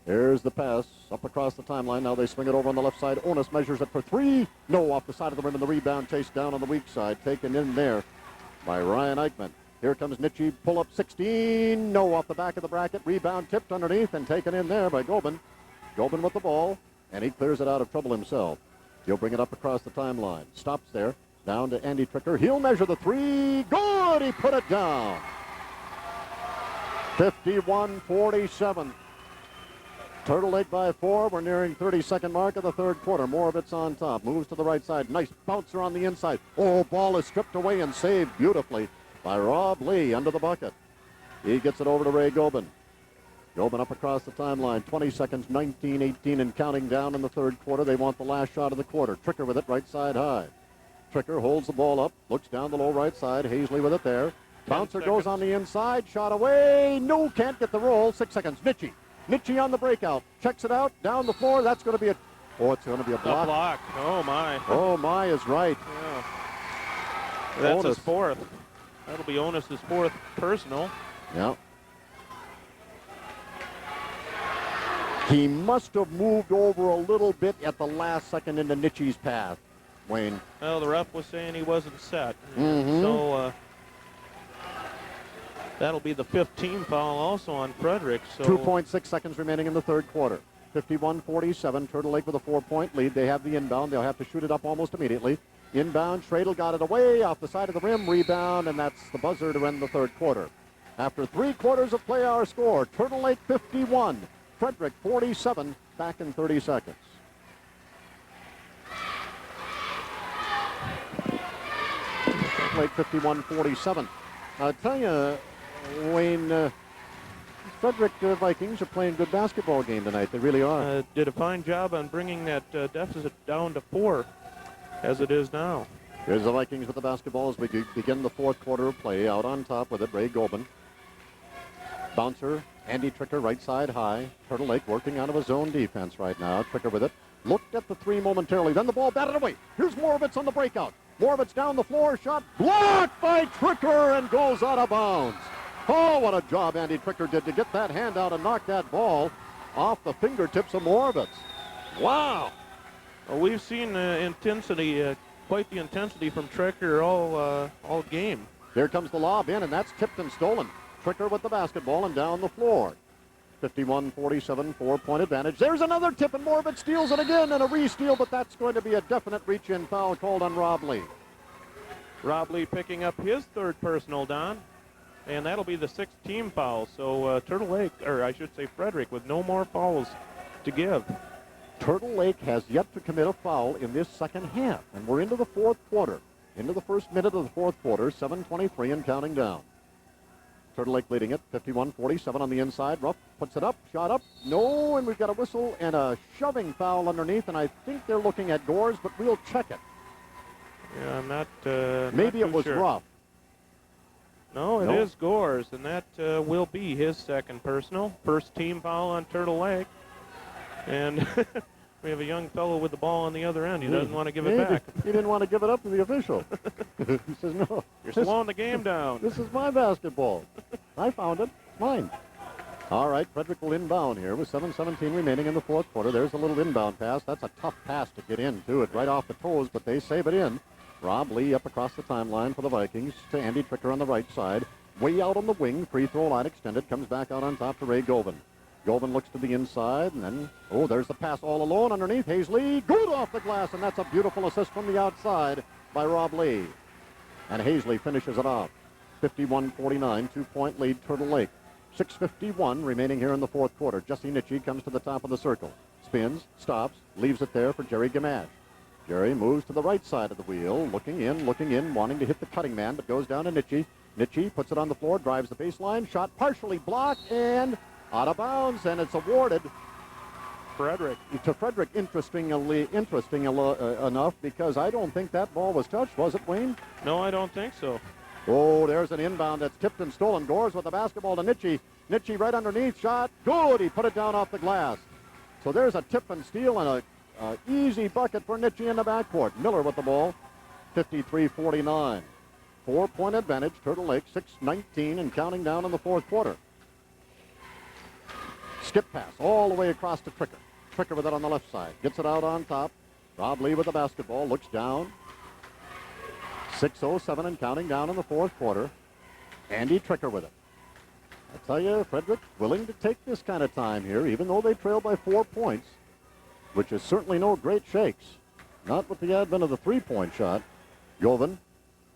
There's the pass up across the timeline. Now they swing it over on the left side. Onus measures it for 3. No, off the side of the rim, and the rebound chased down on the weak side. Taken in there by Ryan Eichman. Here comes Nitchey. Pull up 16. No, off the back of the bracket. Rebound tipped underneath and taken in there by Gobin. Gobin with the ball, and he clears it out of trouble himself. He'll bring it up across the timeline. Stops there. Down to Andy Tricker. He'll measure the 3. Good! He put it down. 51-47. Turtle Lake by 4. We're nearing 32nd mark of the third quarter. Moravitz on top. Moves to the right side. Nice bouncer on the inside. Oh, ball is stripped away and saved beautifully by Rob Lee under the bucket. He gets it over to Ray Gobin. Gobin up across the timeline. 20 seconds, 19-18 and counting down in the third quarter. They want the last shot of the quarter. Tricker with it right side high. Tricker holds the ball up. Looks down the low right side. Hazley with it there. Bouncer goes on the inside. Shot away. No, can't get the roll. 6 seconds. Nitchey on the breakout. Checks it out. Down the floor. That's going to be a... Oh, it's going to be a block. A block. Oh, my. Oh, my is right. Yeah. That's his 4th. That'll be Onus's 4th personal. Yeah. He must have moved over a little bit at the last second into Nitchey's path, Wayne. Well, the ref was saying he wasn't set. Mm-hmm. So, that'll be the 5th team foul also on Frederic. So 2.6 seconds remaining in the third quarter. 51-47. Turtle Lake with a 4-point lead. They have the inbound. They'll have to shoot it up almost immediately. Inbound. Schradle got it away off the side of the rim. Rebound, and that's the buzzer to end the third quarter. After 3 quarters of play, our score: Turtle Lake 51, Frederic 47. Back in 30 seconds. Turtle Lake 51-47. I'll tell you, Wayne, Frederic Vikings are playing good basketball game tonight. They really are. Did a fine job on bringing that deficit down to 4, as it is now. Here's the Vikings with the basketball as we begin the fourth quarter of play. Out on top with it, Ray Gobin. Bouncer, Andy Tricker, right side high. Turtle Lake working out of a zone defense right now. Tricker with it. Looked at the 3 momentarily. Then the ball batted away. Here's Moravitz on the breakout. Moravitz down the floor. Shot blocked by Tricker and goes out of bounds. Oh, what a job Andy Tricker did to get that hand out and knock that ball off the fingertips of Moravitz. Wow. Well, we've seen intensity, quite the intensity from Tricker all game. Here comes the lob in, and that's tipped and stolen. Tricker with the basketball and down the floor. 51-47, 4-point advantage. There's another tip, and Moravitz steals it again, and a re-steal, but that's going to be a definite reach-in foul called on Rob Lee. Rob Lee picking up his 3rd personal, Don, and that'll be the 6th team foul. So Turtle Lake, or I should say Frederic, with no more fouls to give. Turtle Lake has yet to commit a foul in this second half, and we're into the fourth quarter. Into the first minute of the fourth quarter, 7:23 and counting down. Turtle Lake leading it, 51-47 on the inside. Roff puts it up, shot up. No, and we've got a whistle and a shoving foul underneath, and I think they're looking at Gores, but we'll check it. Yeah, I'm not Maybe not it was sure. Roff. No, it is Gores, and that will be his 2nd personal. 1st team foul on Turtle Lake. And we have a young fellow with the ball on the other end. He doesn't want to give it back. He didn't want to give it up to the official. He says, no. You're slowing the game down. This is my basketball. I found it. It's mine. All right, Frederic will inbound here with 7:17 remaining in the fourth quarter. There's a little inbound pass. That's a tough pass to get into it right off the toes, but they save it in. Robb Lee up across the timeline for the Vikings to Andy Tricker on the right side. Way out on the wing, free throw line extended, comes back out on top to Ray Govan. Govan looks to the inside, and then, there's the pass all alone underneath. Hazley, good off the glass, and that's a beautiful assist from the outside by Robb Lee. And Hazley finishes it off. 51-49, 2-point lead, Turtle Lake. 6:51 remaining here in the fourth quarter. Jesse Nitchey comes to the top of the circle. Spins, stops, leaves it there for Jerry Gamache. Jerry moves to the right side of the wheel, looking in, wanting to hit the cutting man, but goes down to Nitchey. Nitchey puts it on the floor, drives the baseline, shot partially blocked, and out of bounds, and it's awarded to Frederic. Interesting enough, because I don't think that ball was touched, was it, Wayne? No, I don't think so. There's an inbound that's tipped and stolen. Gores with the basketball to Nitchey. Nitchey right underneath, shot, good, he put it down off the glass. So there's a tip and steal and a easy bucket for Nitchey in the backcourt. Miller with the ball, 53-49. 4-point advantage, Turtle Lake, 6:19 and counting down in the fourth quarter. Skip pass all the way across to Tricker. Tricker with it on the left side. Gets it out on top. Robb Lee with the basketball. Looks down. 6:07 and counting down in the fourth quarter. Andy Tricker with it. I tell you, Frederic willing to take this kind of time here, even though they trail by 4 points, which is certainly no great shakes. Not with the advent of the three-point shot. Govan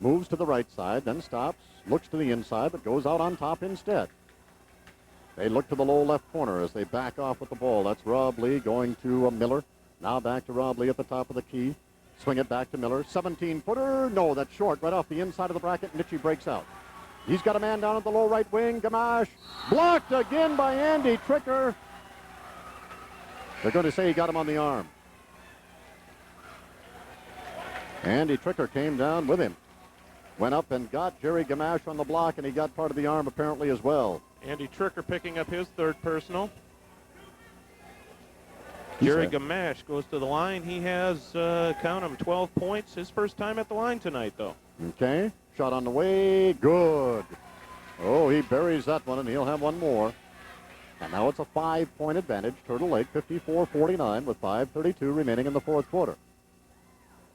moves to the right side, then stops, looks to the inside, but goes out on top instead. They look to the low left corner as they back off with the ball. That's Robb Lee going to Miller. Now back to Robb Lee at the top of the key. Swing it back to Miller. 17-footer. No, that's short. Right off the inside of the bracket. Nitchey breaks out. He's got a man down at the low right wing. Gamache. Blocked again by Andy Tricker. They're going to say he got him on the arm. Andy Tricker came down with him. Went up and got Jerry Gamache on the block, and he got part of the arm apparently as well. Andy Tricker picking up his third personal. Jerry Gamache goes to the line. He has, count him, 12 points. His first time at the line tonight, though. Okay. Shot on the way. Good. He buries that one, and he'll have one more. And now it's a 5-point advantage. Turtle Lake 54-49 with 5:32 remaining in the fourth quarter.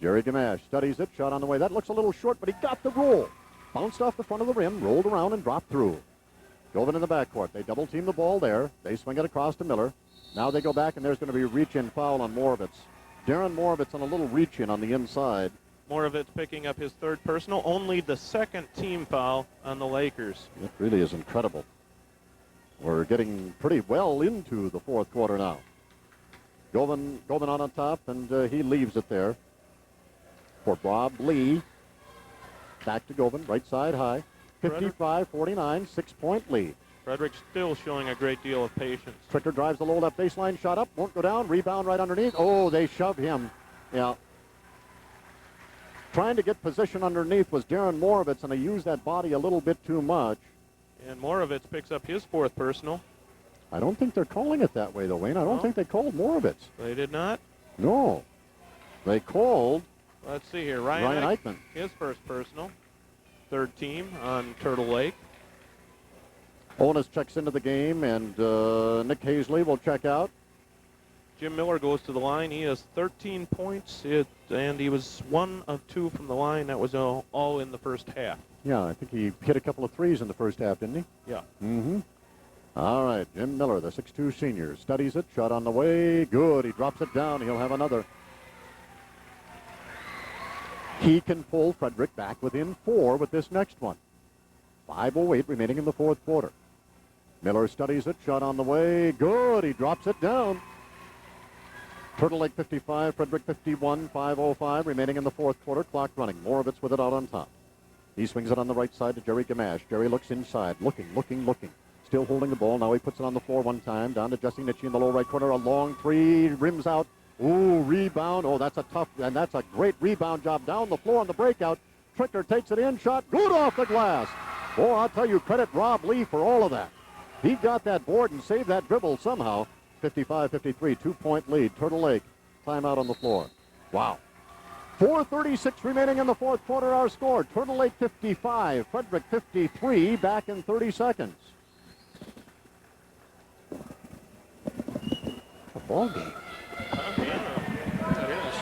Jerry Gamache studies it. Shot on the way. That looks a little short, but he got the roll. Bounced off the front of the rim, rolled around, and dropped through. Govan in the backcourt. They double-team the ball there. They swing it across to Miller. Now they go back, and there's going to be a reach-in foul on Moravitz. Darin Moravitz on a little reach-in on the inside. Moravitz picking up his third personal, only the second team foul on the Lakers. It really is incredible. We're getting pretty well into the fourth quarter now. Govan on top, and he leaves it there for Robb Lee. Back to Govan, right side high. 55-49, 6-point lead. Frederic still showing a great deal of patience. Tricker drives the low left baseline, shot up, won't go down, rebound right underneath. They shove him. Yeah. Trying to get position underneath was Darin Moravitz, and they used that body a little bit too much. And Moravitz picks up his fourth personal. I don't think they're calling it that way, though, Wayne. I don't think they called Moravitz. They did not? No. They called... Let's see here. Ryan Eichman. His first personal. Third team on Turtle Lake. Onus checks into the game, and Nick Hazley will check out. Jim Miller goes to the line. He has 13 points, and he was 1 of 2 from the line. That was all in the first half. Yeah, I think he hit a couple of threes in the first half, didn't he? Yeah. Mm-hmm. All right, Jim Miller, the 6'2 senior, studies it. Shot on the way. Good. He drops it down. He'll have another. He can pull Frederic back within 4 with this next one. 5:08 remaining in the fourth quarter. Miller studies it. Shot on the way. Good. He drops it down. Turtle Lake 55, Frederic 51, 5:05 remaining in the fourth quarter. Clock running. Moravitz with it out on top. He swings it on the right side to Jerry Gamache. Jerry looks inside. Looking. Still holding the ball. Now he puts it on the floor one time. Down to Jesse Nitchey in the low right corner. A long three. Rims out. Rebound. That's a tough, and that's a great rebound job down the floor on the breakout. Tricker takes it in. Shot good off the glass. I'll tell you, credit Robb Lee for all of that. He got that board and saved that dribble somehow. 55-53, 2-point lead. Turtle Lake, timeout on the floor. Wow. 4:36 remaining in the fourth quarter, our score. Turtle Lake 55, Frederic 53, back in 30 seconds. A ball game. Yeah, that is.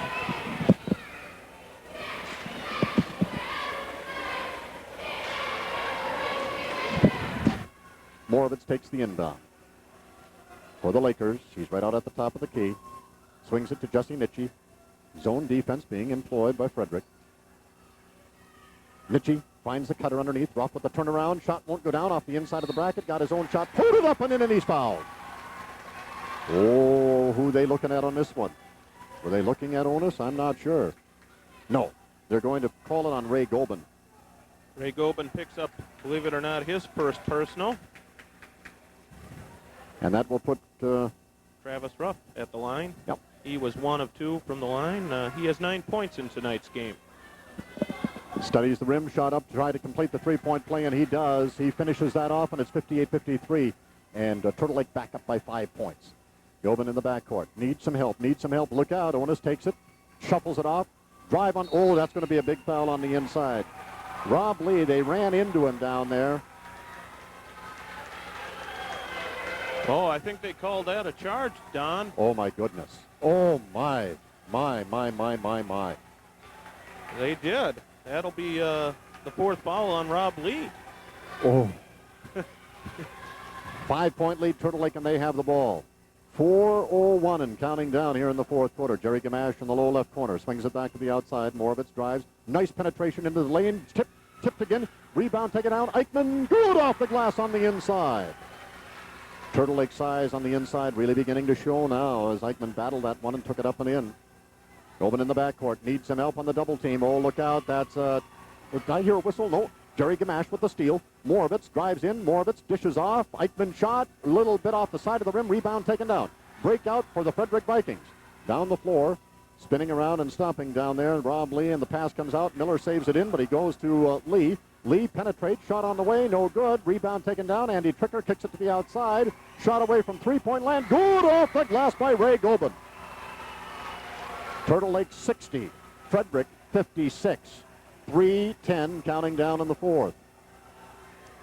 Moravitz takes the inbound. For the Lakers, he's right out at the top of the key. Swings it to Jesse Nitchey. Zone defense being employed by Frederic. Nitchey finds the cutter underneath. Roff with the turnaround. Shot won't go down off the inside of the bracket. Got his own shot. Pulled it up and in, and he's fouled. Oh, who are they looking at on this one? Were they looking at Onus? I'm not sure. No, they're going to call it on Ray Gobin. Ray Gobin picks up, believe it or not, his first personal. And that will put Travis Roff at the line. Yep. He was 1 of 2 from the line. He has 9 points in tonight's game. Studies the rim, shot up to try to complete the three-point play, and he does. He finishes that off, and it's 58-53. And Turtle Lake back up by 5 points. Gobin in the backcourt. Needs some help. Look out. Onus takes it. Shuffles it off. Drive on. Oh, that's going to be a big foul on the inside. Rob Lee, they ran into him down there. Oh, I think they called that a charge, Don. Oh, my goodness. Oh, my. They did. That'll be the 4th foul on Rob Lee. Oh. 5-point lead, Turtle Lake, and they have the ball. 4:01 and counting down here in the 4th quarter. Jerry Gamache in the low left corner. Swings it back to the outside. Moravitz drives. Nice penetration into the lane. Tipped again. Rebound taken down. Eichman good off the glass on the inside. Turtle Lake size on the inside really beginning to show now as Eichman battled that one and took it up and in. Gobin in the backcourt. Needs some help on the double team. Oh, look out. That's did I hear a whistle? No. Jerry Gamache with the steal. Moravitz drives in. Moravitz dishes off. Eichman shot. A little bit off the side of the rim. Rebound taken down. Breakout for the Frederic Vikings. Down the floor. Spinning around and stomping down there. Rob Lee, and the pass comes out. Miller saves it in, but he goes to Lee. Lee penetrates. Shot on the way. No good. Rebound taken down. Andy Tricker kicks it to the outside. Shot away from three-point land. Good off the glass by Ray Gobin. Turtle Lake 60. Frederic 56. 3:10 counting down in the 4th.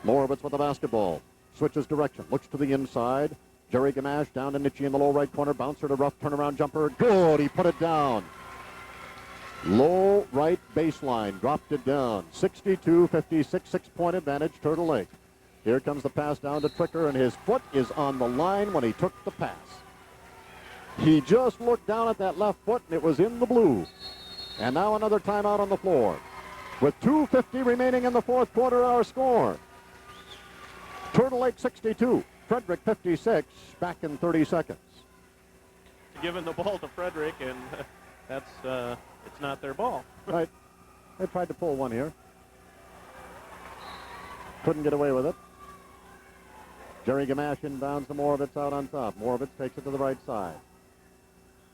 Moravitz with the basketball. Switches direction. Looks to the inside. Jerry Gamache down to Nitchey in the low right corner. Bouncer to Rough. Turnaround jumper. Good. He put it down. Low right baseline. Dropped it down. 62-56. 6-point advantage. Turtle Lake. Here comes the pass down to Tricker, and his foot is on the line when he took the pass. He just looked down at that left foot, and it was in the blue. And now another timeout on the floor. With 2:50 remaining in the 4th quarter, our score. Turtle Lake 62, Frederic 56, back in 30 seconds. Giving the ball to Frederic, and that's it's not their ball. Right. They tried to pull one here. Couldn't get away with it. Jerry Gamache inbounds to Moravitz out on top. Moravitz takes it to the right side.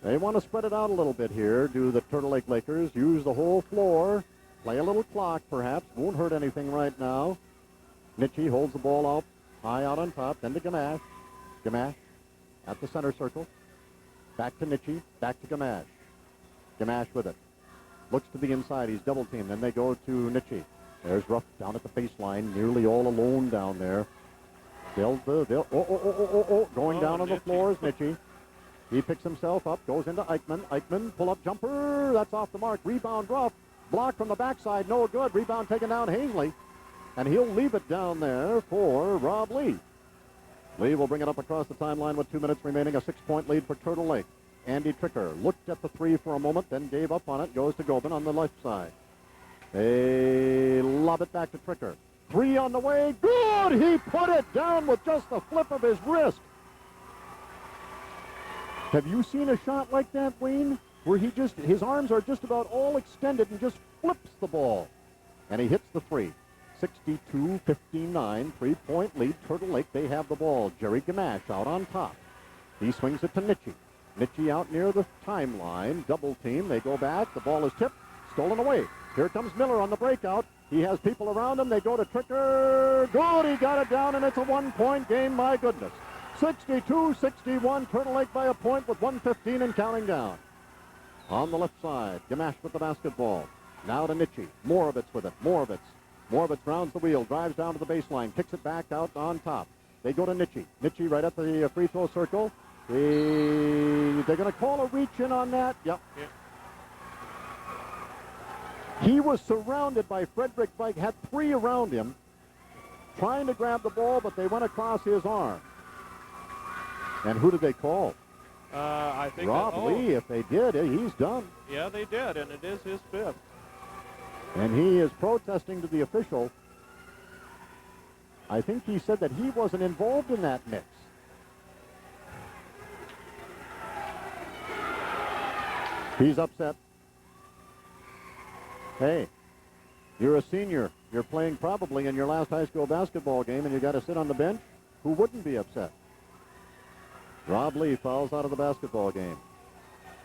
They want to spread it out a little bit here, do the Turtle Lake Lakers. Use the whole floor. Play a little clock, perhaps. Won't hurt anything right now. Nitchey holds the ball out, high out on top. Then to Gamache. Gamache at the center circle. Back to Nitchey. Back to Gamache. Gamache with it. Looks to the inside. He's double teamed. Then they go to Nitchey. There's Rough down at the baseline, nearly all alone down there. Going down on the floor is Nitchey. He picks himself up, goes into Eichman. Eichman, pull-up jumper. That's off the mark. Rebound, Rough. Blocked from the backside, no good. Rebound taken down, Hazley. And he'll leave it down there for Rob Lee. Lee will bring it up across the timeline with 2 minutes remaining. A 6-point lead for Turtle Lake. Andy Tricker looked at the three for a moment, then gave up on it. Goes to Gobin on the left side. They lob it back to Tricker. 3 on the way. Good! He put it down with just the flip of his wrist. Have you seen a shot like that, Wayne? Where his arms are just about all extended and just flips the ball. And he hits the 3. 62-59, 3-point lead. Turtle Lake, they have the ball. Jerry Gamache out on top. He swings it to Nitchey. Nitchey out near the timeline. Double team. They go back. The ball is tipped. Stolen away. Here comes Miller on the breakout. He has people around him. They go to Tricker. Good. He got it down, and it's a 1-point game. My goodness. 62-61. Turtle Lake by a point with 1:15 and counting down. On the left side, Gamache with the basketball. Now to Nitchey. Moravitz with it. Moravitz rounds the wheel, drives down to the baseline, kicks it back out on top. They go to Nitchey. Nitchey right at the free throw circle. They're going to call a reach in on that. Yep. Yeah. He was surrounded by Frederic Vike, had 3 around him. trying to grab the ball, but they went across his arm. And who did they call? I think Roff Lee. If they did, he's done. Yeah, they did, and it is his 5th. And he is protesting to the official. I think he said that he wasn't involved in that mix. He's upset. Hey, you're a senior. You're playing probably in your last high school basketball game, and you got to sit on the bench. Who wouldn't be upset? Rob Lee fouls out of the basketball game.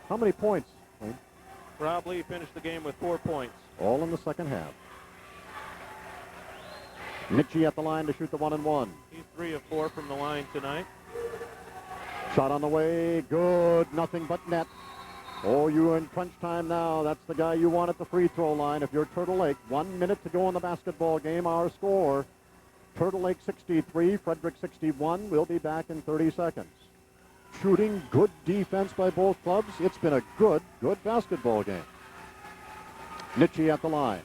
How many points, Wayne? Rob Lee finished the game with 4 points. All in the second half. Nitchey at the line to shoot the 1-and-1. He's 3 of 4 from the line tonight. Shot on the way. Good. Nothing but net. Oh, you're in crunch time now. That's the guy you want at the free throw line if you're Turtle Lake. 1 minute to go in the basketball game. Our score, Turtle Lake 63, Frederic 61. We'll be back in 30 seconds. Shooting, good defense by both clubs. It's been a good basketball game. Nitchey at the line.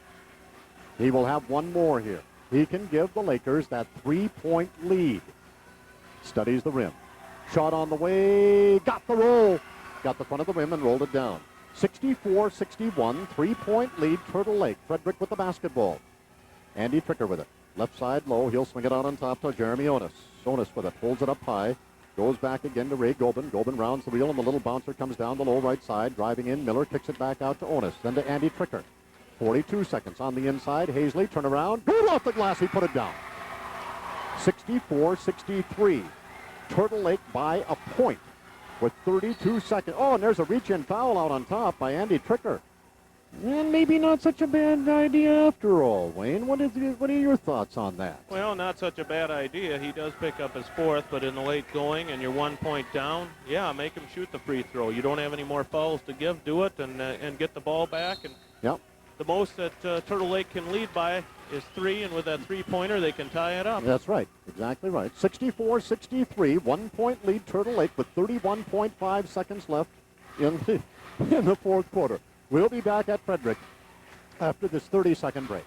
He will have one more here. He can give the Lakers that 3-point lead. Studies the rim. Shot on the way. Got the roll. Got the front of the rim and rolled it down. 64-61, 3-point lead, Turtle Lake. Frederic with the basketball. Andy Tricker with it. Left side low. He'll swing it out on top to Jeremy Onus. Onus with it. Holds it up high. Goes back again to Ray Gobin. Gobin rounds the wheel, and the little bouncer comes down the low right side. Driving in, Miller kicks it back out to Onus. Then to Andy Tricker. 42 seconds on the inside. Hazley, turn around. Good off the glass. He put it down. 64-63. Turtle Lake by a point with 32 seconds. Oh, and there's a reach-in foul out on top by Andy Tricker. And maybe not such a bad idea after all, Wayne. What are your thoughts on that? Well, not such a bad idea. He does pick up his 4th, but in the late going and you're 1 point down, yeah, make him shoot the free throw. You don't have any more fouls to give. Do it and get the ball back. And yep. The most that Turtle Lake can lead by is 3, and with that 3-pointer, they can tie it up. That's right. Exactly right. 64-63, 1 point lead, Turtle Lake with 31.5 seconds left in the fourth quarter. We'll be back at Frederic after this 30-second break.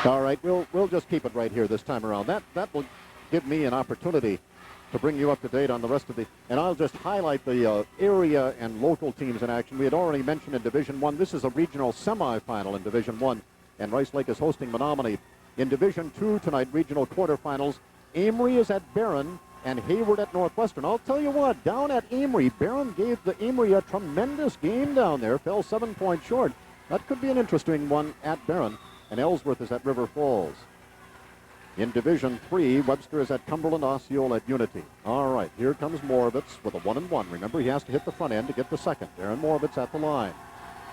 All right, we'll just keep it right here this time around. That will give me an opportunity to bring you up to date on the rest of the, and I'll just highlight the area and local teams in action. We had already mentioned in Division 1, this is a regional semifinal in Division 1, and Rice Lake is hosting Menominee. In Division 2 tonight, regional quarterfinals, Amory is at Barron and Hayward at Northwestern. I'll tell you what, down at Amory, Barron gave the Amory a tremendous game down there, fell 7 points short. That could be an interesting one at Barron, and Ellsworth is at River Falls. In Division 3, Webster is at Cumberland, Osceola at Unity. All right, here comes Moravitz with a 1-and-1. Remember, he has to hit the front end to get the second. Darin Moravitz at the line.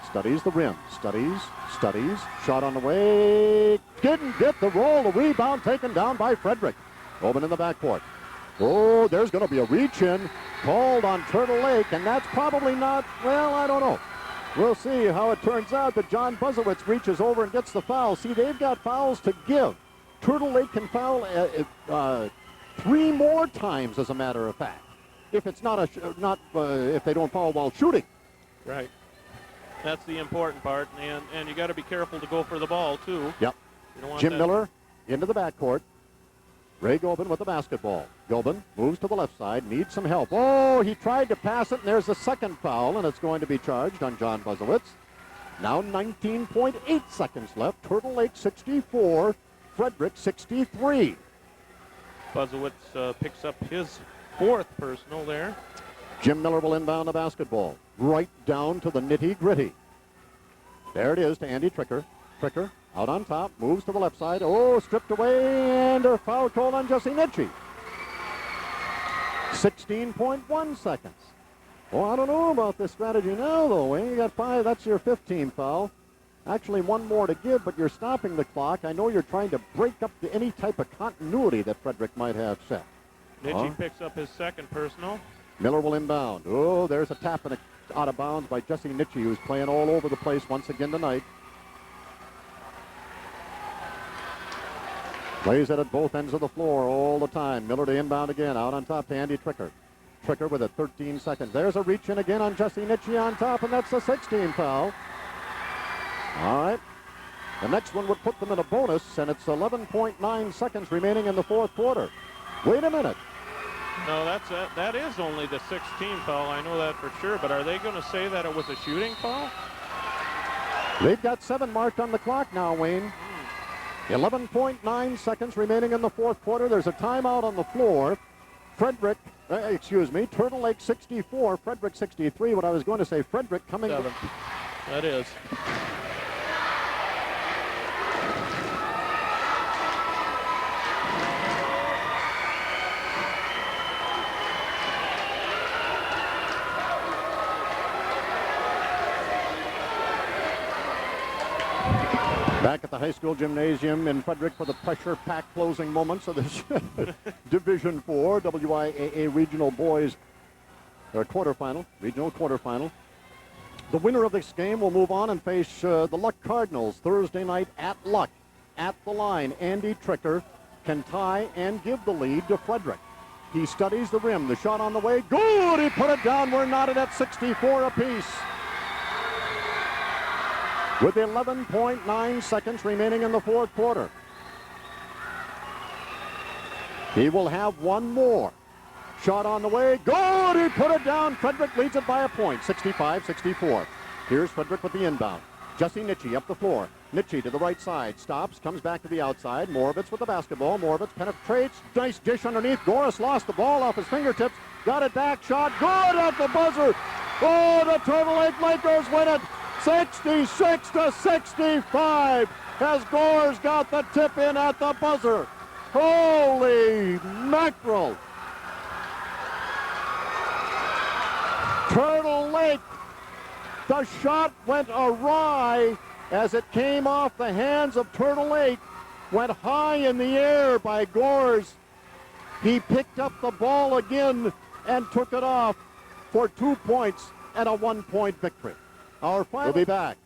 Studies the rim. Studies. Shot on the way. Didn't get the roll. The rebound taken down by Frederic. Open in the backcourt. Oh, there's going to be a reach-in called on Turtle Lake, and that's probably not, well, I don't know. We'll see how it turns out, but Jon Bussewitz reaches over and gets the foul. See, they've got fouls to give. Turtle Lake can foul 3 more times, as a matter of fact, if it's not if they don't foul while shooting. Right. That's the important part, and you got to be careful to go for the ball too. Yep. You don't want Jim that. Miller into the backcourt. Ray Gobin with the basketball. Gobin moves to the left side, needs some help. Oh, he tried to pass it, and there's the second foul, and it's going to be charged on Jon Bussewitz. Now 19.8 seconds left. Turtle Lake 64, Frederic 63. Bussewitz picks up his 4th personal there. Jim Miller will inbound the basketball. Right down to the nitty-gritty. There it is to Andy Tricker. Tricker out on top, moves to the left side. Oh, stripped away, and a foul called on Jesse Nitchey. 16.1 seconds. Oh, I don't know about this strategy now, though, Wayne. You got 5. That's your 15th foul. Actually, 1 more to give, but you're stopping the clock. I know you're trying to break up any type of continuity that Frederic might have set. Nitchey picks up his 2nd personal. Miller will inbound. Oh, there's a tap and out of bounds by Jesse Nitchey, who's playing all over the place once again tonight. Plays it at both ends of the floor all the time. Miller to inbound again. Out on top to Andy Tricker. Tricker with it, 13 seconds. There's a reach in again on Jesse Nitchey on top, and that's a 16 foul. All right. The next one would put them in a bonus, and it's 11.9 seconds remaining in the fourth quarter. Wait a minute. No, that is only the 16 foul. I know that for sure, but are they going to say that it was a shooting foul? They've got 7 marked on the clock now, Wayne. 11.9 seconds remaining in the fourth quarter. There's a timeout on the floor. Turtle Lake 64, Frederic 63. What I was going to say, Frederic coming. 7. That is. Back at the high school gymnasium in Frederic for the pressure-packed closing moments of this Division IV WIAA Regional Boys regional quarterfinal. The winner of this game will move on and face the Luck Cardinals Thursday night at Luck. At the line, Andy Tricker can tie and give the lead to Frederic. He studies the rim. The shot on the way. Good! He put it down. We're knotted at 64 apiece. With 11.9 seconds remaining in the fourth quarter. He will have one more. Shot on the way. Good! He put it down. Frederic leads it by a point, 65-64. Here's Frederic with the inbound. Jesse Nitchey up the floor. Nitchey to the right side. Stops, comes back to the outside. Moravitz with the basketball. Moravitz penetrates. Nice dish underneath. Gores lost the ball off his fingertips. Got it back. Shot. Good at the buzzer. Oh, the Turtle Lake Lakers win it. 66-65 as Gores got the tip in at the buzzer. Holy mackerel. Turtle Lake. The shot went awry as it came off the hands of Turtle Lake. Went high in the air by Gores. He picked up the ball again and took it off for 2 points and a 1-point victory. Our final will be back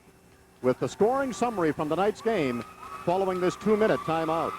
with the scoring summary from tonight's game following this 2-minute timeout.